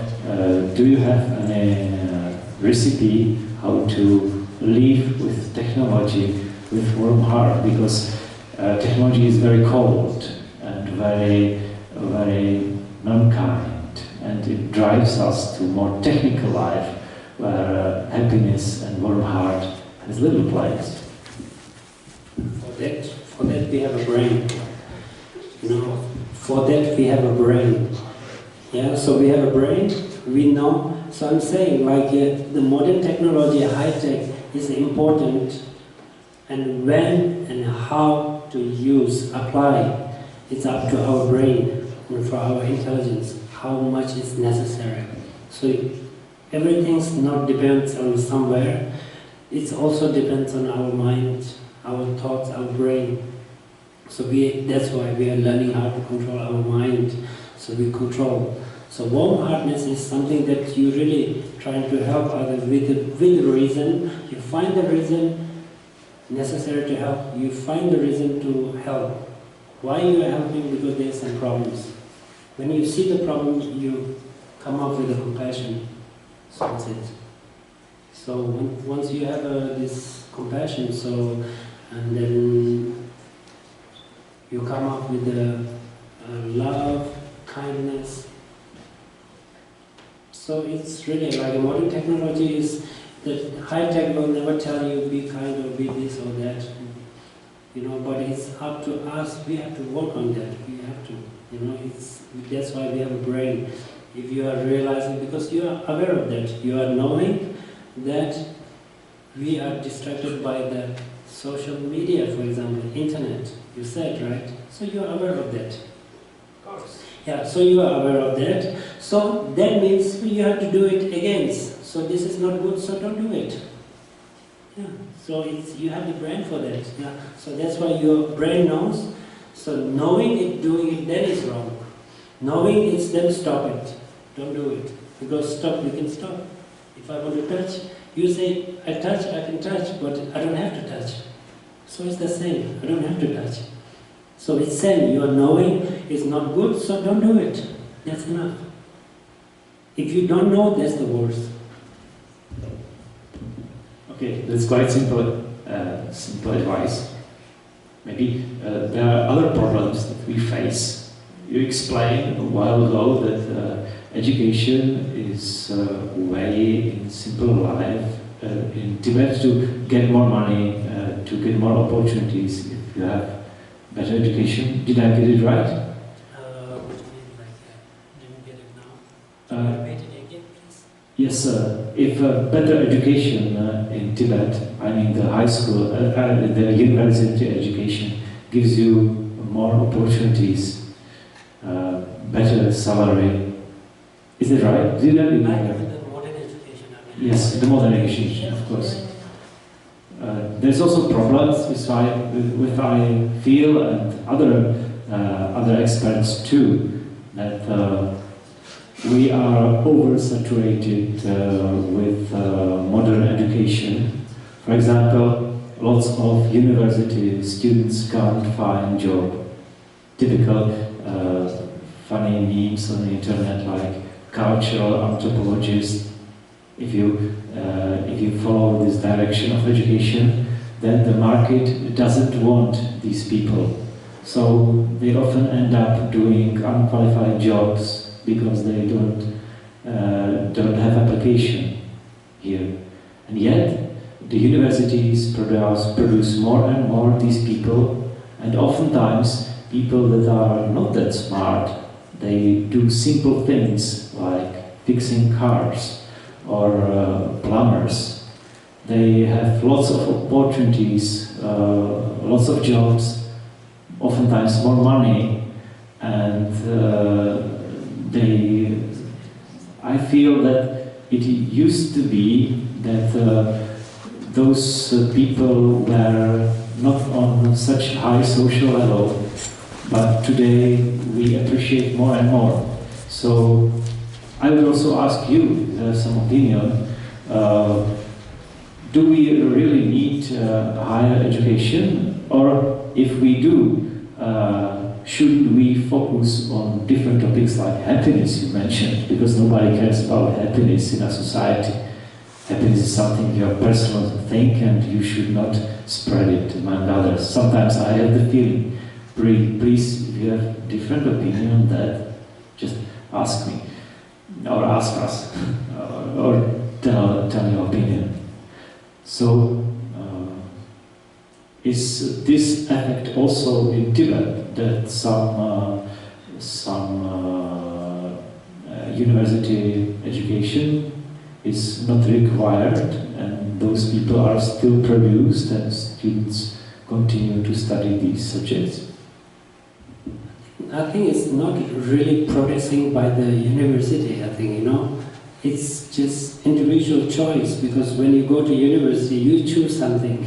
do you have any recipe how to live with technology with warm heart? Because technology is very cold and very non-kind, and it drives us to more technical life where happiness and warm heart has little place. For that we have a brain. You know, for that we have a brain. Yeah, so we have a brain, we know. So I'm saying, like, the modern technology, high-tech, is important, and when and how to use, apply, it's up to our brain, and for our intelligence, how much is necessary. So everything's not depends on somewhere, it also depends on our mind, our thoughts, our brain. So that's why we are learning how to control our mind, so we control. So warm-heartedness is something that you really trying to help others with reason. You find the reason necessary to help. You find the reason to help. Why you are helping? Because there are some problems. When you see the problem, you come up with a compassion. So that's it. So once you have this compassion, and then you come up with love, kindness. So it's really like a modern technology is that high tech will never tell you be kind or be this or that, you know. But it's up to us. We have to work on that. We have to, you know. That's why we have a brain. If you are realizing, because you are aware of that, you are knowing that we are distracted by the social media, for example, internet. You said, right? So you are aware of that. Of course. Yeah, so you are aware of that. So that means you have to do it against. So this is not good, so don't do it. Yeah. So you have the brain for that. Yeah. So that's why your brain knows. So knowing it, doing it, that is wrong. Knowing it, then stop it. Don't do it. Because stop, you can stop. If I want to touch, you say, I can touch, but I don't have to touch. So it's the same. I don't have to touch. So it's same. Your knowing is not good, so don't do it. That's enough. If you don't know, that's the worst. Okay, that's quite simple advice. Maybe there are other problems that we face. You explained a while ago that education is a way in simple life in Tibet to get more money, to get more opportunities if you have better education. Did I get it right? What do you mean like that? Didn't get it now. Repeat it again, please. Yes, if better education in Tibet, I mean the high school, the university education, gives you more opportunities, better salary. Is it right? Did I I mean the modern education. I mean. Yes, the modern education, of course. There's also problems with I feel, and other experts too, that we are oversaturated with modern education. For example, lots of university students can't find job. Typical funny memes on the internet like cultural anthropologist. If you follow this direction of education, then the market doesn't want these people. So they often end up doing unqualified jobs because they don't have application here. And yet, the universities produce more and more these people, and oftentimes people that are not that smart, they do simple things like fixing cars or plumbers. They have lots of opportunities, lots of jobs, oftentimes more money, and I feel that it used to be that those people were not on such high social level, but today we appreciate more and more. So I would also ask you some opinion. Do we really need higher education? Or if we do, should we focus on different topics like happiness you mentioned? Because nobody cares about happiness in a society. Happiness is something your personal thing and you should not spread it among others. Sometimes I have the feeling, please, if you have different opinion on that, just ask me, or ask us, or tell your opinion. So, is this effect also in Tibet, that some university education is not required and those people are still produced and students continue to study these subjects? I think it's not really progressing by the university, I think, It's just individual choice, because when you go to university, you choose something.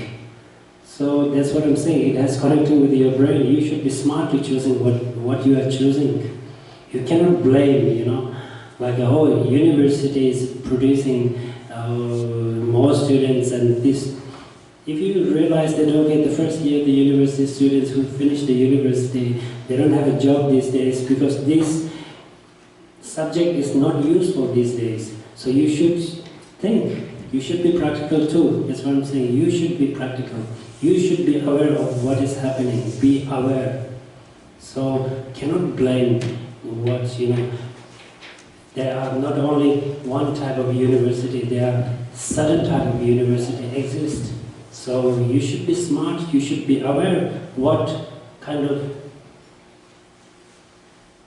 So that's what I'm saying, it has connecting with your brain. You should be smartly choosing what you are choosing. You cannot blame, like, oh, university is producing more students and this. If you realize that, okay, the first year the university students who finish the university, they don't have a job these days because this subject is not useful these days. So you should think, you should be practical too. That's what I'm saying, you should be practical. You should be aware of what is happening, be aware. So cannot blame what, there are not only one type of university, there are certain type of university exist. So you should be smart, you should be aware what kind of...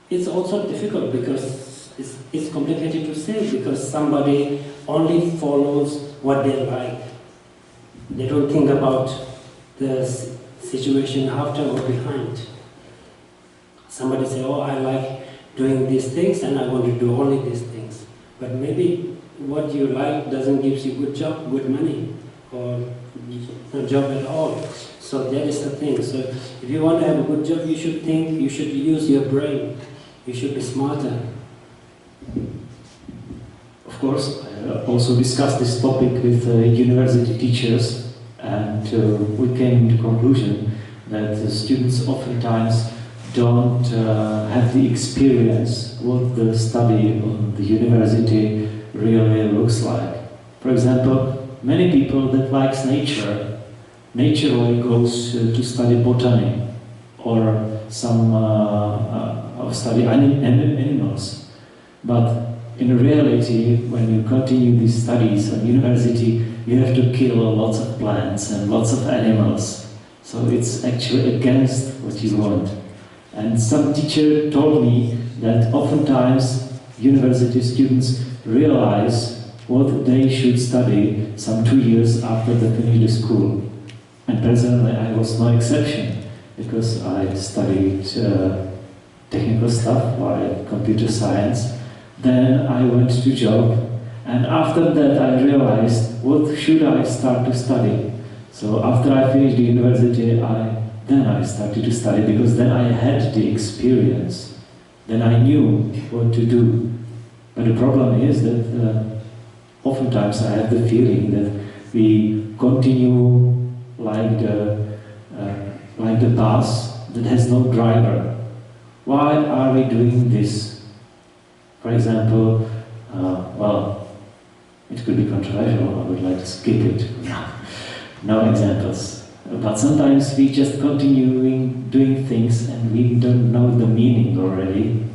It's also difficult because it's complicated to say, because somebody only follows what they like. They don't think about the situation after or behind. Somebody say, oh, I like doing these things and I want to do only these things. But maybe what you like doesn't give you good job, good money, or no job at all. So that is the thing. So if you want to have a good job, you should think, you should use your brain. You should be smarter. Of course, I also discussed this topic with university teachers, and we came to the conclusion that the students oftentimes don't have the experience what the study on the university really looks like. For example, many people that likes nature only goes to study botany or some study animals. But in reality, when you continue these studies at university, you have to kill lots of plants and lots of animals. So it's actually against what you want. And some teacher told me that oftentimes university students realize what they should study some 2 years after they finish the school. And personally, I was no exception, because I studied technical stuff like computer science. Then I went to job, and after that I realized what should I start to study. So after I finished the university, then I started to study, because then I had the experience. Then I knew what to do. But the problem is that oftentimes I have the feeling that we continue like the bus that has no driver. Why are we doing this? For example, well, it could be controversial, I would like to skip it. No examples. But sometimes we just continuing doing things and we don't know the meaning already,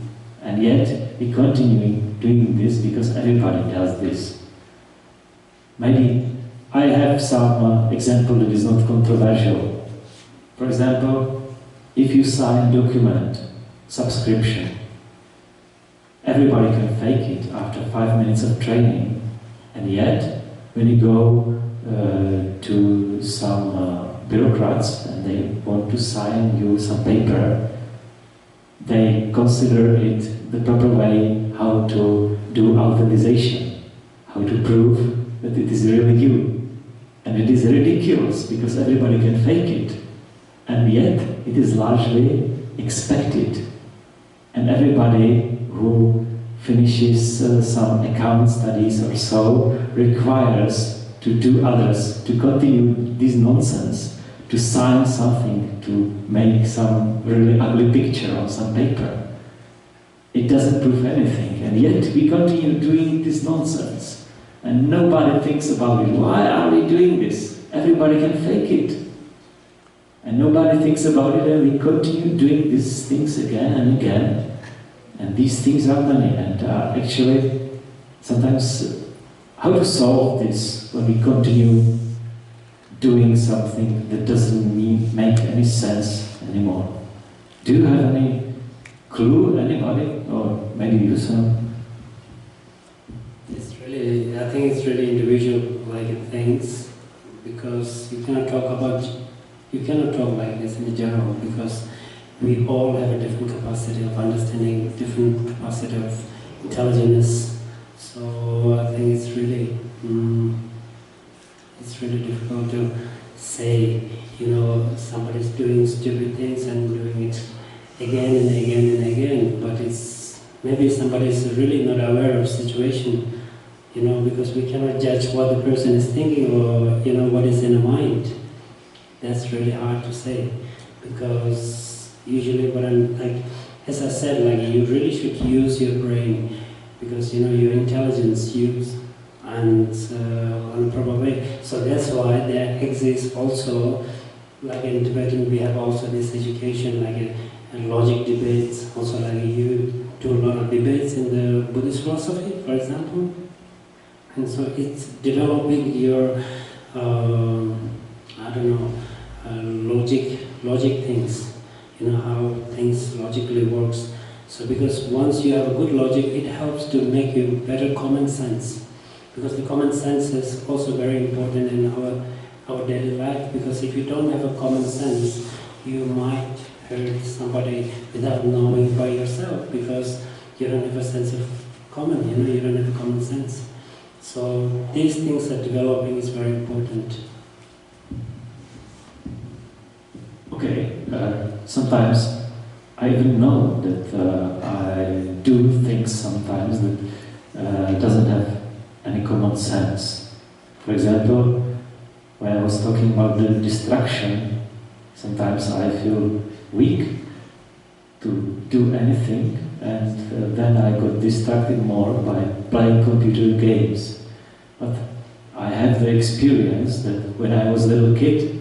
and yet we continuing doing this because everybody does this. Maybe I have some example that is not controversial. For example, if you sign document, subscription, everybody can fake it after 5 minutes of training, and yet when you go to some bureaucrats and they want to sign you some paper, they consider it the proper way how to do authorization, how to prove that it is really you. And it is ridiculous because everybody can fake it, and yet it is largely expected. And everybody who finishes some account studies or so requires to do others, to continue this nonsense, to sign something, to make some really ugly picture on some paper. It doesn't prove anything, and yet we continue doing this nonsense. And nobody thinks about it. Why are we doing this? Everybody can fake it. And nobody thinks about it, and we continue doing these things again and again. And these things are many, and actually, sometimes, how to solve this when we continue doing something that doesn't make any sense anymore? Do you have any clue, anybody? Or maybe you, some? It's really, I think it's really individual like things, because you cannot talk like this in general, because we all have a different capacity of understanding, different capacity of intelligence. So I think it's really difficult to say, somebody's doing stupid things and doing it again and again and again, but it's maybe somebody's really not aware of situation, because we cannot judge what the person is thinking or what is in the mind. That's really hard to say, because usually what I'm like, as I said, like you really should use your brain, because your intelligence used and on a proper way. So that's why there exists also, like in Tibetan we have also this education, like a logic debates, also like you do a lot of debates in the Buddhist philosophy, for example. And so it's developing your, logic things, how things logically works. So because once you have a good logic, it helps to make you better common sense. Because the common sense is also very important in our daily life, because if you don't have a common sense, you might hurt somebody without knowing by yourself, because you don't have a sense of common, you don't have a common sense. So these things are developing is very important. Okay, sometimes I even know that I do things sometimes that doesn't have any common sense. For example, when I was talking about the distraction, sometimes I feel weak to do anything, and then I got distracted more by playing computer games. But I have the experience that when I was a little kid,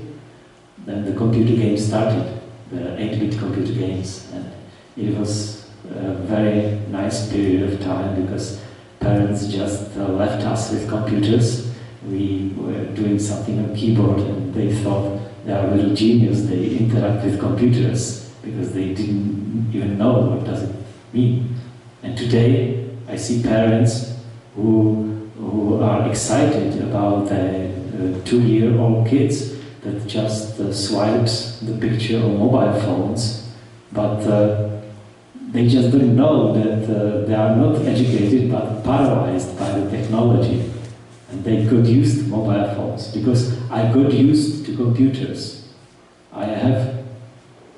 then the computer games started, the 8-bit computer games, and it was a very nice period of time because parents just left us with computers. We were doing something on keyboard and they thought they are a little genius, they interact with computers because they didn't even know what does it mean. And today I see parents who are excited about their 2-year-old kids that just swipes the picture on mobile phones, but they just don't know that they are not educated but paralyzed by the technology. And they got used to mobile phones, because I got used to computers. I have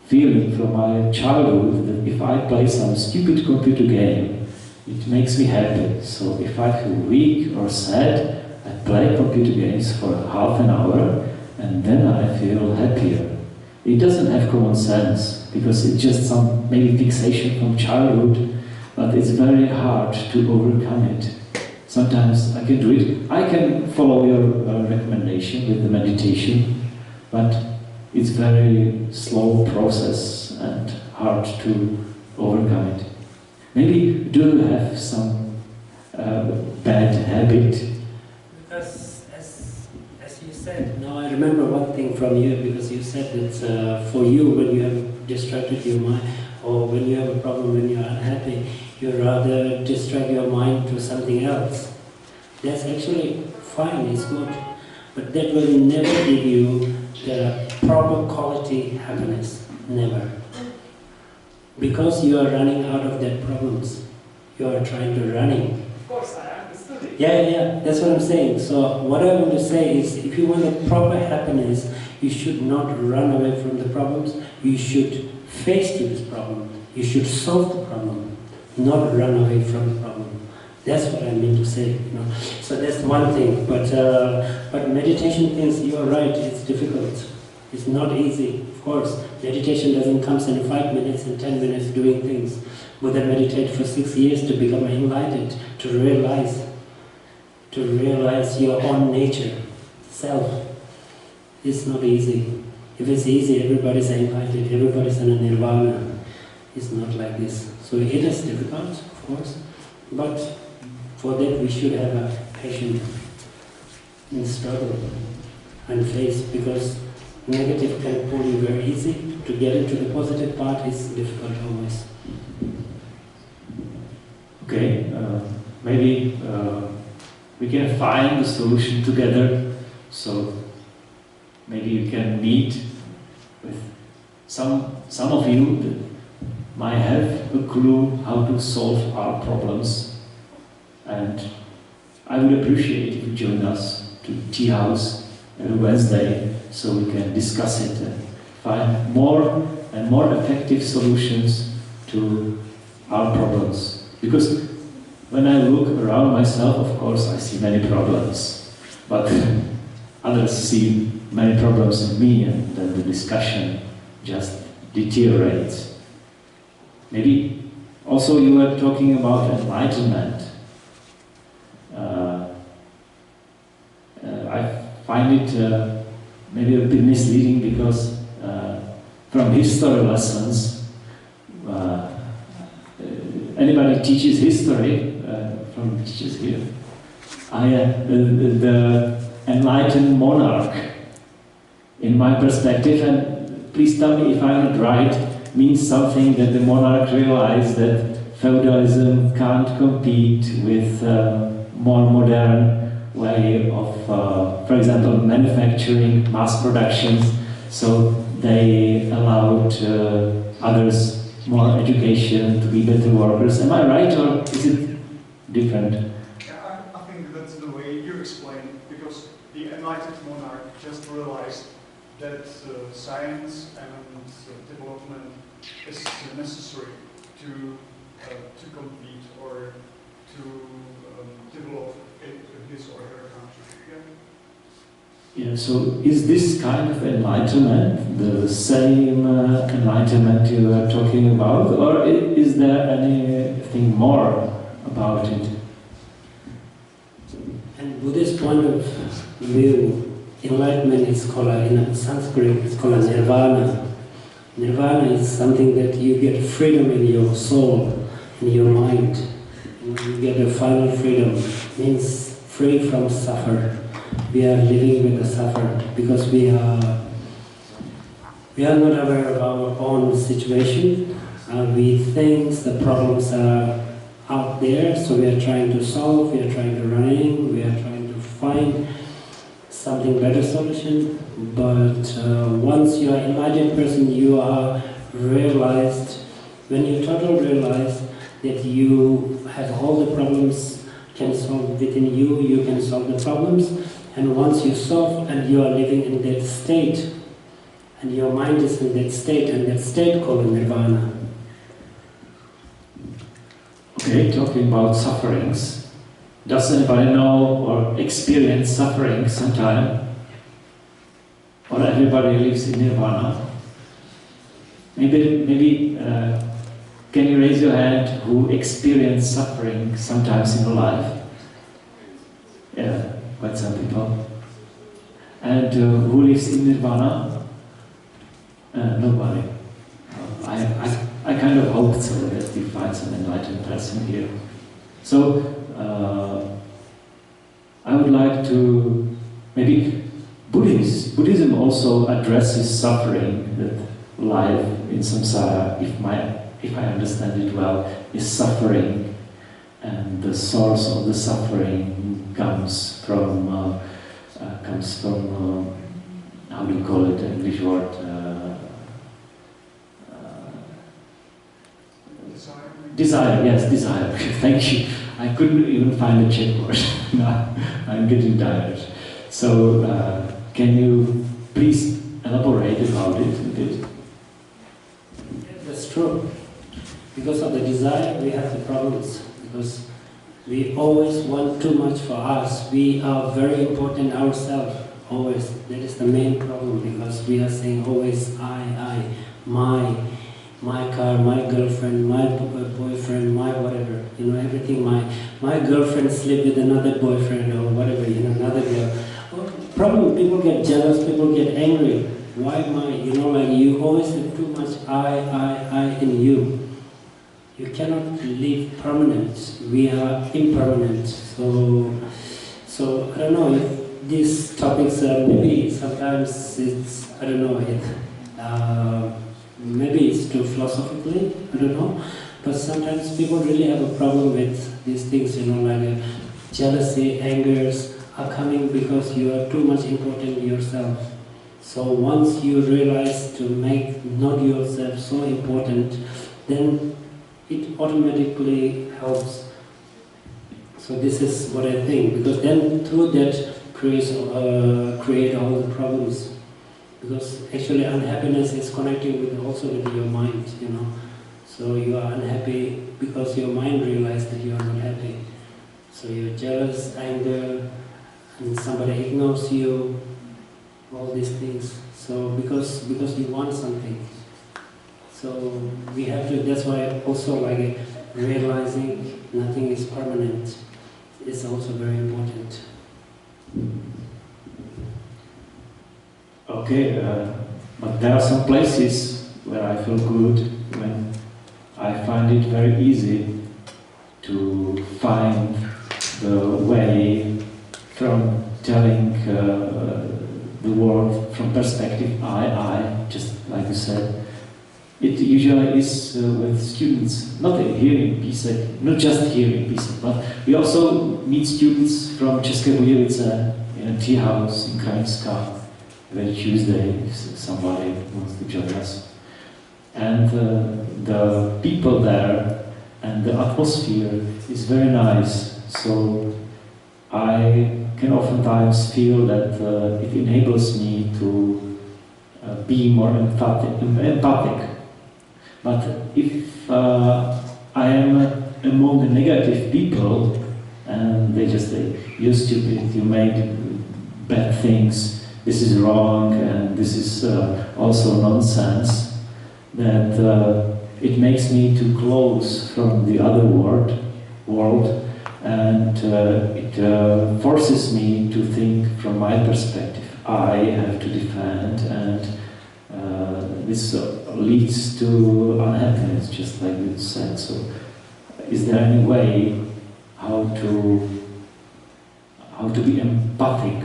feeling from my childhood that if I play some stupid computer game, it makes me happy. So if I feel weak or sad, I play computer games for half an hour and then I feel happier. It doesn't have common sense, because it's just some maybe fixation from childhood, but it's very hard to overcome it. Sometimes I can do it. I can follow your recommendation with the meditation, but it's very slow process and hard to overcome it. Maybe do you have some bad habit? Because as said. Now I remember one thing from you, because you said that for you, when you have distracted your mind, or when you have a problem, when you're unhappy, you rather distract your mind to something else. That's actually fine, it's good. But that will never give you the proper quality happiness. Never. Because you are running out of that problems. You are trying to running. Of course, I understood it. Yeah, that's what I'm saying. So what I want to say is, if you want a proper happiness, you should not run away from the problems. You should face to this problem. You should solve the problem, not run away from the problem. That's what I mean to say. You know. So that's one thing. But meditation things, you are right. It's difficult. It's not easy. Of course, meditation doesn't come in 5 minutes and 10 minutes doing things. Buddha meditated for 6 years to become enlightened, to realize your own nature, self. It's not easy. If it's easy, everybody's enlightened, everybody's in a nirvana. It's not like this. So it is difficult, of course, but for that we should have a patience in struggle and face, because negative can pull you very easy. To get into the positive part is difficult always. Okay, maybe we can find the solution together. So maybe you can meet with some of you that might have a clue how to solve our problems, and I would appreciate if you join us to Tea House every Wednesday, so we can discuss it and find more and more effective solutions to our problems. Because when I look around myself, of course, I see many problems, but others see many problems in me, and then the discussion just deteriorates. Maybe also you were talking about enlightenment. I find it maybe a bit misleading, because from history lessons, anybody teaches history from the teachers here. The enlightened monarch, in my perspective, and please tell me if I'm not right, means something that the monarch realized that feudalism can't compete with more modern way of, for example, manufacturing, mass productions. So they allowed others more education, to be better workers. Am I right, or is it different? Yeah, I think that's the way you explain, because the enlightened monarch just realized that science and development is necessary to compete or to develop his or her country. Yeah, so is this kind of enlightenment the same enlightenment you are talking about, or is there anything more about it? And Buddhist point of view, enlightenment is called, in Sanskrit, it's called nirvana. Nirvana is something that you get freedom in your soul, in your mind. You get a final freedom, means free from suffer. We are living with the suffer because we are not aware of our own situation. We think the problems are out there, so we are trying to solve, we are trying to run in, we are trying to find something better solution. But once you are an enlightened person, you are realized, when you totally realize that you have all the problems can solve within you, you can solve the problems. And once you solve and you are living in that state, and your mind is in that state, and that state called nirvana. Okay, talking about sufferings. Does anybody know or experience suffering sometime? Or everybody lives in nirvana? Maybe can you raise your hand who experienced suffering sometimes in your life? Yeah, quite some people. And who lives in nirvana? Nobody. I kind of hope so that we find some enlightened person here. So I would like to, maybe Buddhist also addresses suffering, that life in samsara, if I understand it well, is suffering, and the source of the suffering comes from how do you call it, the English word? Desire, yes, desire. Thank you. I couldn't even find a Czech word. Now I'm getting tired. So, can you please elaborate about it a bit? That's true. Because of the desire, we have the problems. Because we always want too much for us. We are very important ourselves, always. That is the main problem, because we are saying always I, my car, my girlfriend, my boyfriend, my whatever, everything. My girlfriend sleep with another boyfriend or whatever, another girl. Problem, people get jealous, people get angry. Why am I, like you always have too much I in you. You cannot live permanent. We are impermanent. So I don't know if these topics are maybe sometimes it's, I don't know, maybe it's too philosophically, I don't know. But sometimes people really have a problem with these things, like jealousy, angers are coming because you are too much important yourself. So once you realize to make not yourself so important, then it automatically helps. So this is what I think, because then through that create all the problems. Because actually unhappiness is connecting with also with your mind, So you are unhappy because your mind realized that you are not happy. So you're jealous, anger, and somebody ignores you, all these things. So because you want something. So we have to, that's why also like realizing nothing is permanent is also very important. Okay, but there are some places where I feel good when I find it very easy to find the way from telling the world from perspective I, just like you said. It usually is with students, not here in Písek, not just here in Písek, but we also meet students from České Budějovice in a tea house in Krajinská every Tuesday if somebody wants to join us. And the people there and the atmosphere is very nice, so I can oftentimes feel that it enables me to be more empathic. But if I am among the negative people and they just say, you're stupid, you made bad things, this is wrong and this is also nonsense, that it makes me too close from the other world and it forces me to think from my perspective. I have to defend, and this leads to unhappiness, just like you said. So, is there any way how to be empathic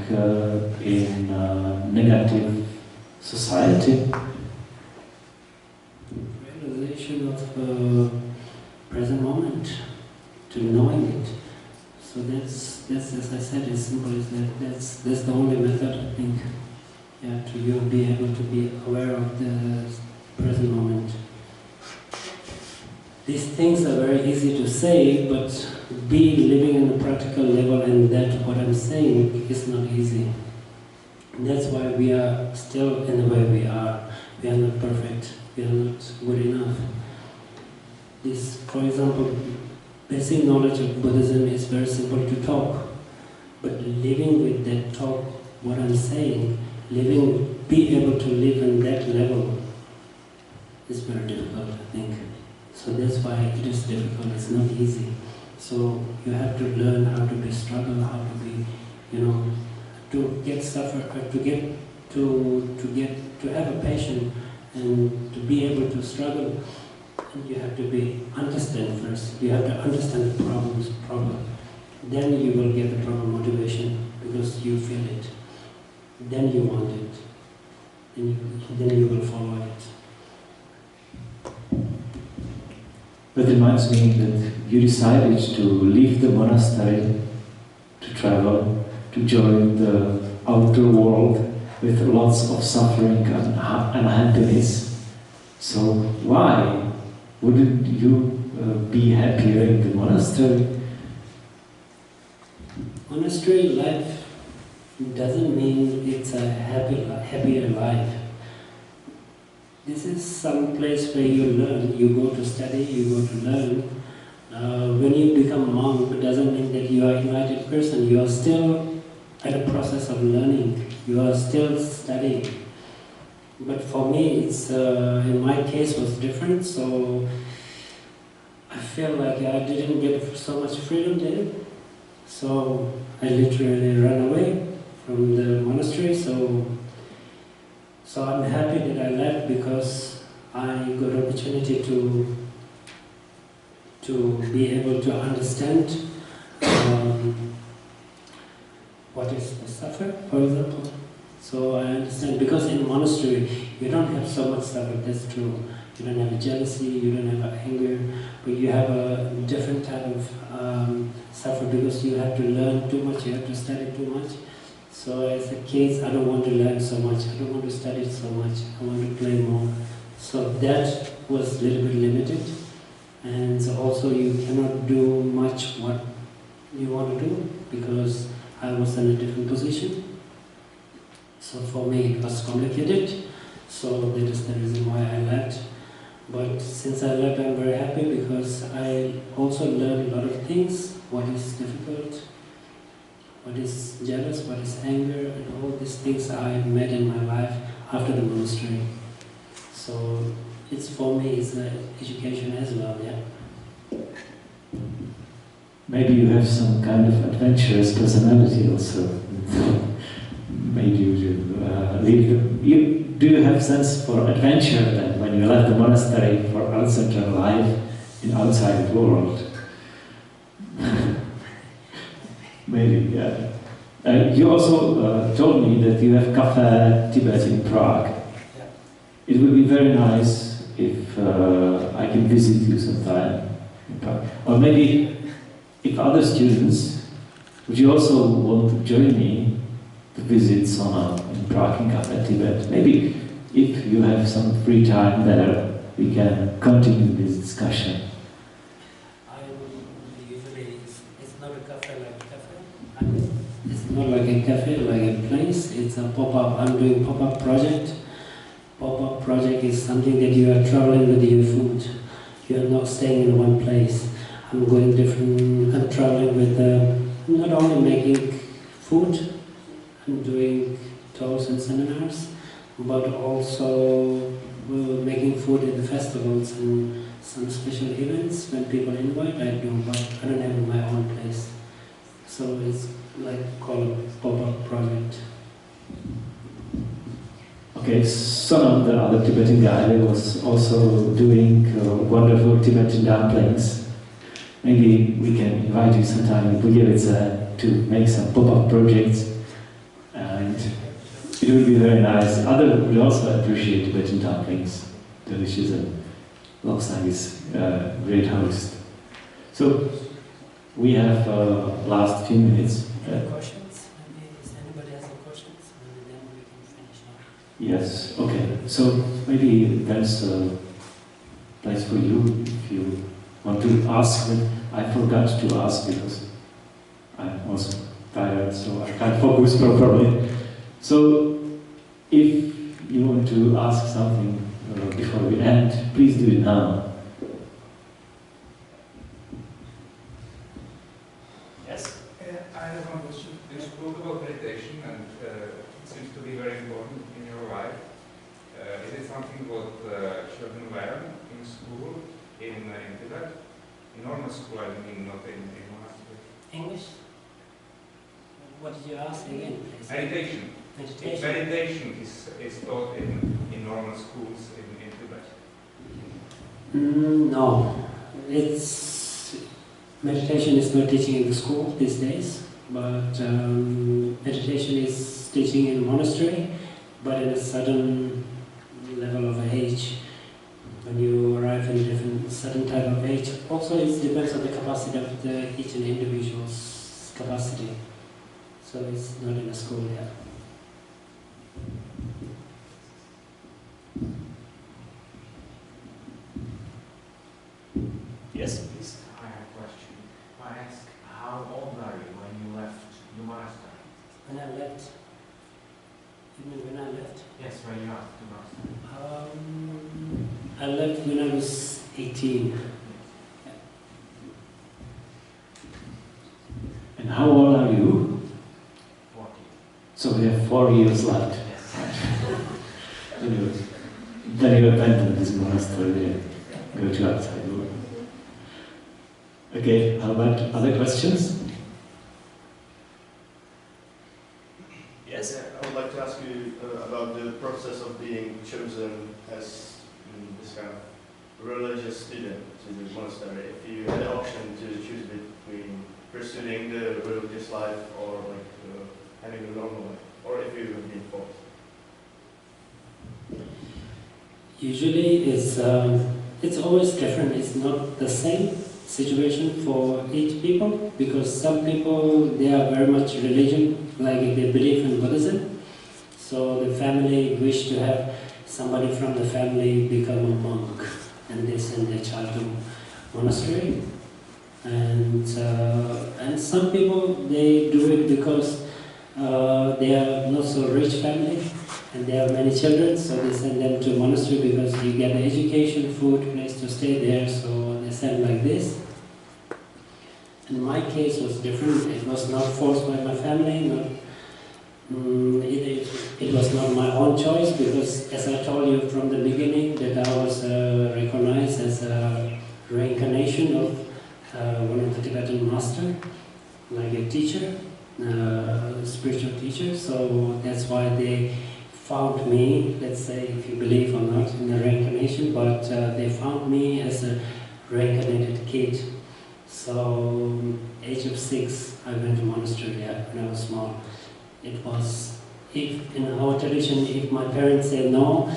in a negative society? Realization of present moment, to knowing it. So that's as I said, as simple as that. That's the only method, I think. Yeah, to you be able to be aware of the present moment. These things are very easy to say, but be living in a practical level, and that what I'm saying is not easy. And that's why we are still in the way we are. We are not perfect. We are not good enough. This, for example, basic knowledge of Buddhism is very simple to talk, but living with that talk, what I'm saying, be able to live in that level is very difficult, I think. So that's why it is difficult, it's not easy. So you have to learn how to be struggle, how to be, to get suffer, to have a passion and to be able to struggle. And you have to understand first. You have to understand the problems properly. Then you will get the proper motivation because you feel it. Then you want it. then you will follow it. That reminds me that you decided to leave the monastery, to travel, to join the outer world with lots of suffering and unhappiness. So why wouldn't you be happier in the monastery? Monastery life doesn't mean it's a happier life. This is some place where you learn, you go to study, you go to learn. When you become a monk, it doesn't mean that you are an enlightened person. You are still at a process of learning. You are still studying. But for me, it's in my case was different. So I feel like I didn't get so much freedom there. So I literally ran away from the monastery. So I'm happy that I left because I got opportunity to be able to understand what is the suffer, for example. So I understand, because in monastery you don't have so much suffer, that's true. You don't have jealousy, you don't have anger, but you have a different type of suffer because you have to learn too much, you have to study too much. So as a kid, I don't want to learn so much, I don't want to study so much, I want to play more. So that was a little bit limited. And so also you cannot do much what you want to do because I was in a different position. So for me it was complicated. So that is the reason why I left. But since I left, I'm very happy because I also learned a lot of things. What is difficult, what is jealous, what is anger, and all these things I met in my life after the monastery. So it's for me, it's education as well, yeah. Maybe you have some kind of adventurous personality also. Made you to leave the... Do you have sense for adventure then when you left the monastery for outside life in outside world? Maybe, yeah. You also told me that you have Cafe Tibet in Prague. Yeah. It would be very nice if I can visit you sometime in Prague. Or maybe if other students, would you also want to join me to visit Sona in Prague in Cafe Tibet? Maybe if you have some free time there, we can continue this discussion. Usually it's not a cafe like a cafe. It's not like a cafe, like a place. It's a pop-up. I'm doing pop-up project. Pop-up project is something that you are traveling with your food. You are not staying in one place. I'm going different. I'm traveling with not only making food. I'm doing talks and seminars, but also making food at the festivals and some special events when people invite. I do, but I don't have my own place. So it's like called a pop-up project. Okay, Sonam, the other Tibetan guy, was also doing wonderful Tibetan dumplings. Maybe we can invite you sometime in Budějovice to make some pop-up projects. And it would be very nice. Others would also appreciate Tibetan dumplings. Delicious, and Loksang is a great host. So we have last few minutes. Any questions? Maybe if anybody has any questions, then we can finish now. Yes, okay. So maybe there's a place for you if you want to ask. I forgot to ask because I'm also tired, so I can't focus properly. So if you want to ask something before we end, please do it now. Yes? I have one question. You spoke about meditation, and it seems to be very important in your life. Is it something what children learn in school in Tibet? In normal school, I mean, not in monastery. English? What did you ask again? Meditation. Meditation. Meditation is taught in normal schools in Tibet. No, meditation is not teaching in the school these days, but meditation is teaching in monastery. but in a certain level of age, when you arrive in a different certain type of age, also it depends on the capacity of each individual's capacity. So it's not in a school yet. Yes, please. I have a question. I ask, how old are you when you left your monastery? When I left, you mean when I left? Yes, when you left the monastery. I left when I was 18. And how old are you? 40. So we have 4 years left. Yes. Then you abandon this monastery and go to outside world. Okay, how about other questions? Yes. I would like to ask you about the process of being chosen as this kind of religious student to the monastery. If you had the option to choose between pursuing the religious life or having a normal life, or if you have been forced. Usually it's always different. It's not the same situation for each people, because some people, they are very much religion, like they believe in Buddhism. So the family wish to have somebody from the family become a monk, and they send their child to monastery. And some people, they do it because they are not so rich family and they have many children, so they send them to monastery because you get the education, food, place to stay there, so they send like this. And my case was different. It was not forced by my family, it was not my own choice, because as I told you from the beginning that I was recognized as a reincarnation of one of the Tibetan master, like a teacher, spiritual teacher. So that's why they found me, let's say, if you believe or not in the reincarnation, but they found me as a reincarnated kid. So age of 6, I went to monastery when I was small. It was, if in our tradition, if my parents say no,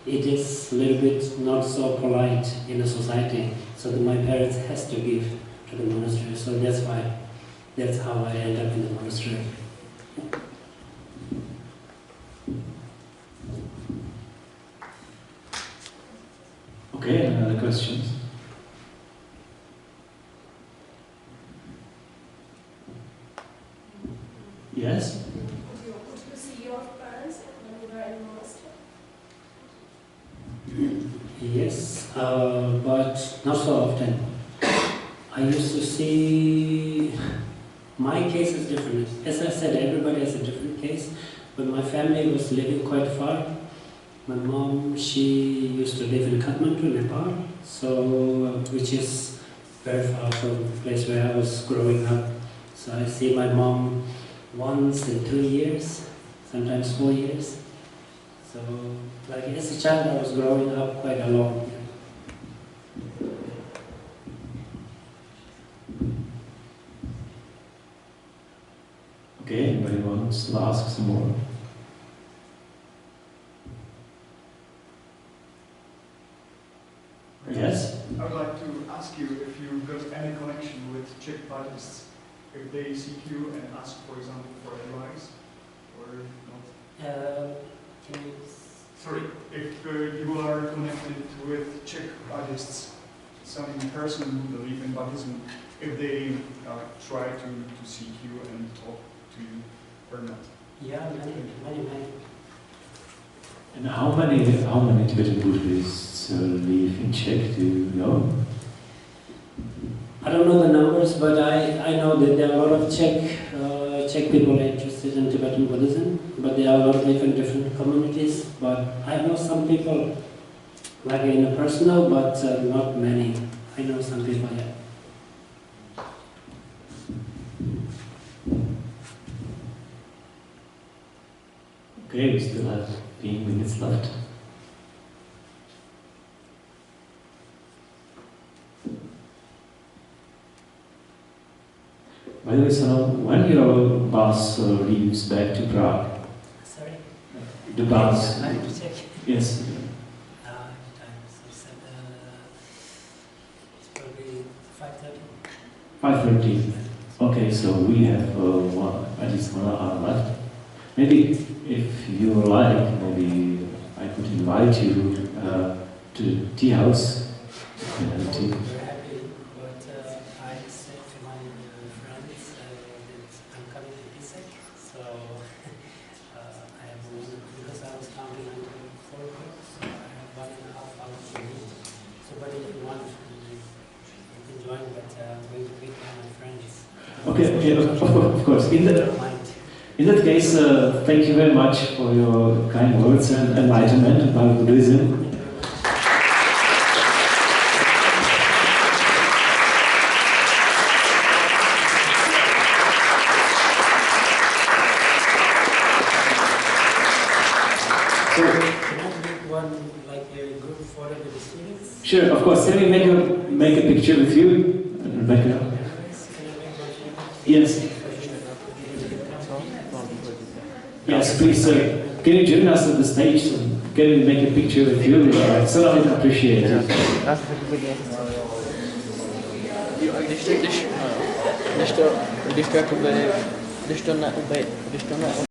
it is a little bit not so polite in a society. So my parents has to give to the monastery. So that's why, that's how I end up in the monastery. Okay, any other questions? Yes? Could you see your parents when you were in monastery? Yes, but not so often. I used to see, my case is different. As I said, everybody has a different case, but my family was living quite far. My mom, she used to live in Kathmandu, Nepal, so which is very far from the place where I was growing up. So I see my mom once in 2 years, sometimes 4 years. So, like as a child, I was growing up quite alone. Okay, anybody wants to ask some more? Yes? I would like to ask you if you got any connection with Czech Buddhists, if they seek you and ask, for example, for advice, or not. Can you Sorry, if you are connected with Czech Buddhists, some person who believe in Buddhism, if they try to seek you and talk to you or not. Yeah, many. And how many Tibetan Buddhists live in Czech, do you know? I don't know the numbers, but I know that there are a lot of Czech people interested in Tibetan Buddhism, but there are a lot of different communities. But I know some people, like in a personal, but not many. I know some people, yeah. Okay, we still have 15 minutes left. By the way, Sonam, when your bus leaves back to Prague, Sorry? the bus. I have to check. Yes. Time. So it's probably 5:30. 5:30. Okay, so we have at least 1 hour left. Maybe if you like, maybe I could invite you to the tea house. Very happy, but I said to my friends that I'm coming to Písek, so I have because I was counting until 4 o'clock, so I have 1.5 hours to meet. So, but if you want, you can join, but I'm going to meet my friends. Okay, of course. In that case, thank you very much for your kind words and enlightenment about Buddhism. Can I make one, like a group photo with the students? Sure, of course. Can we make a picture with you, Rebecca? Can I make one photo? Yes. Yes, please, can you join us at the stage? Can we make a picture with you? Sonamem appreciate it. Když to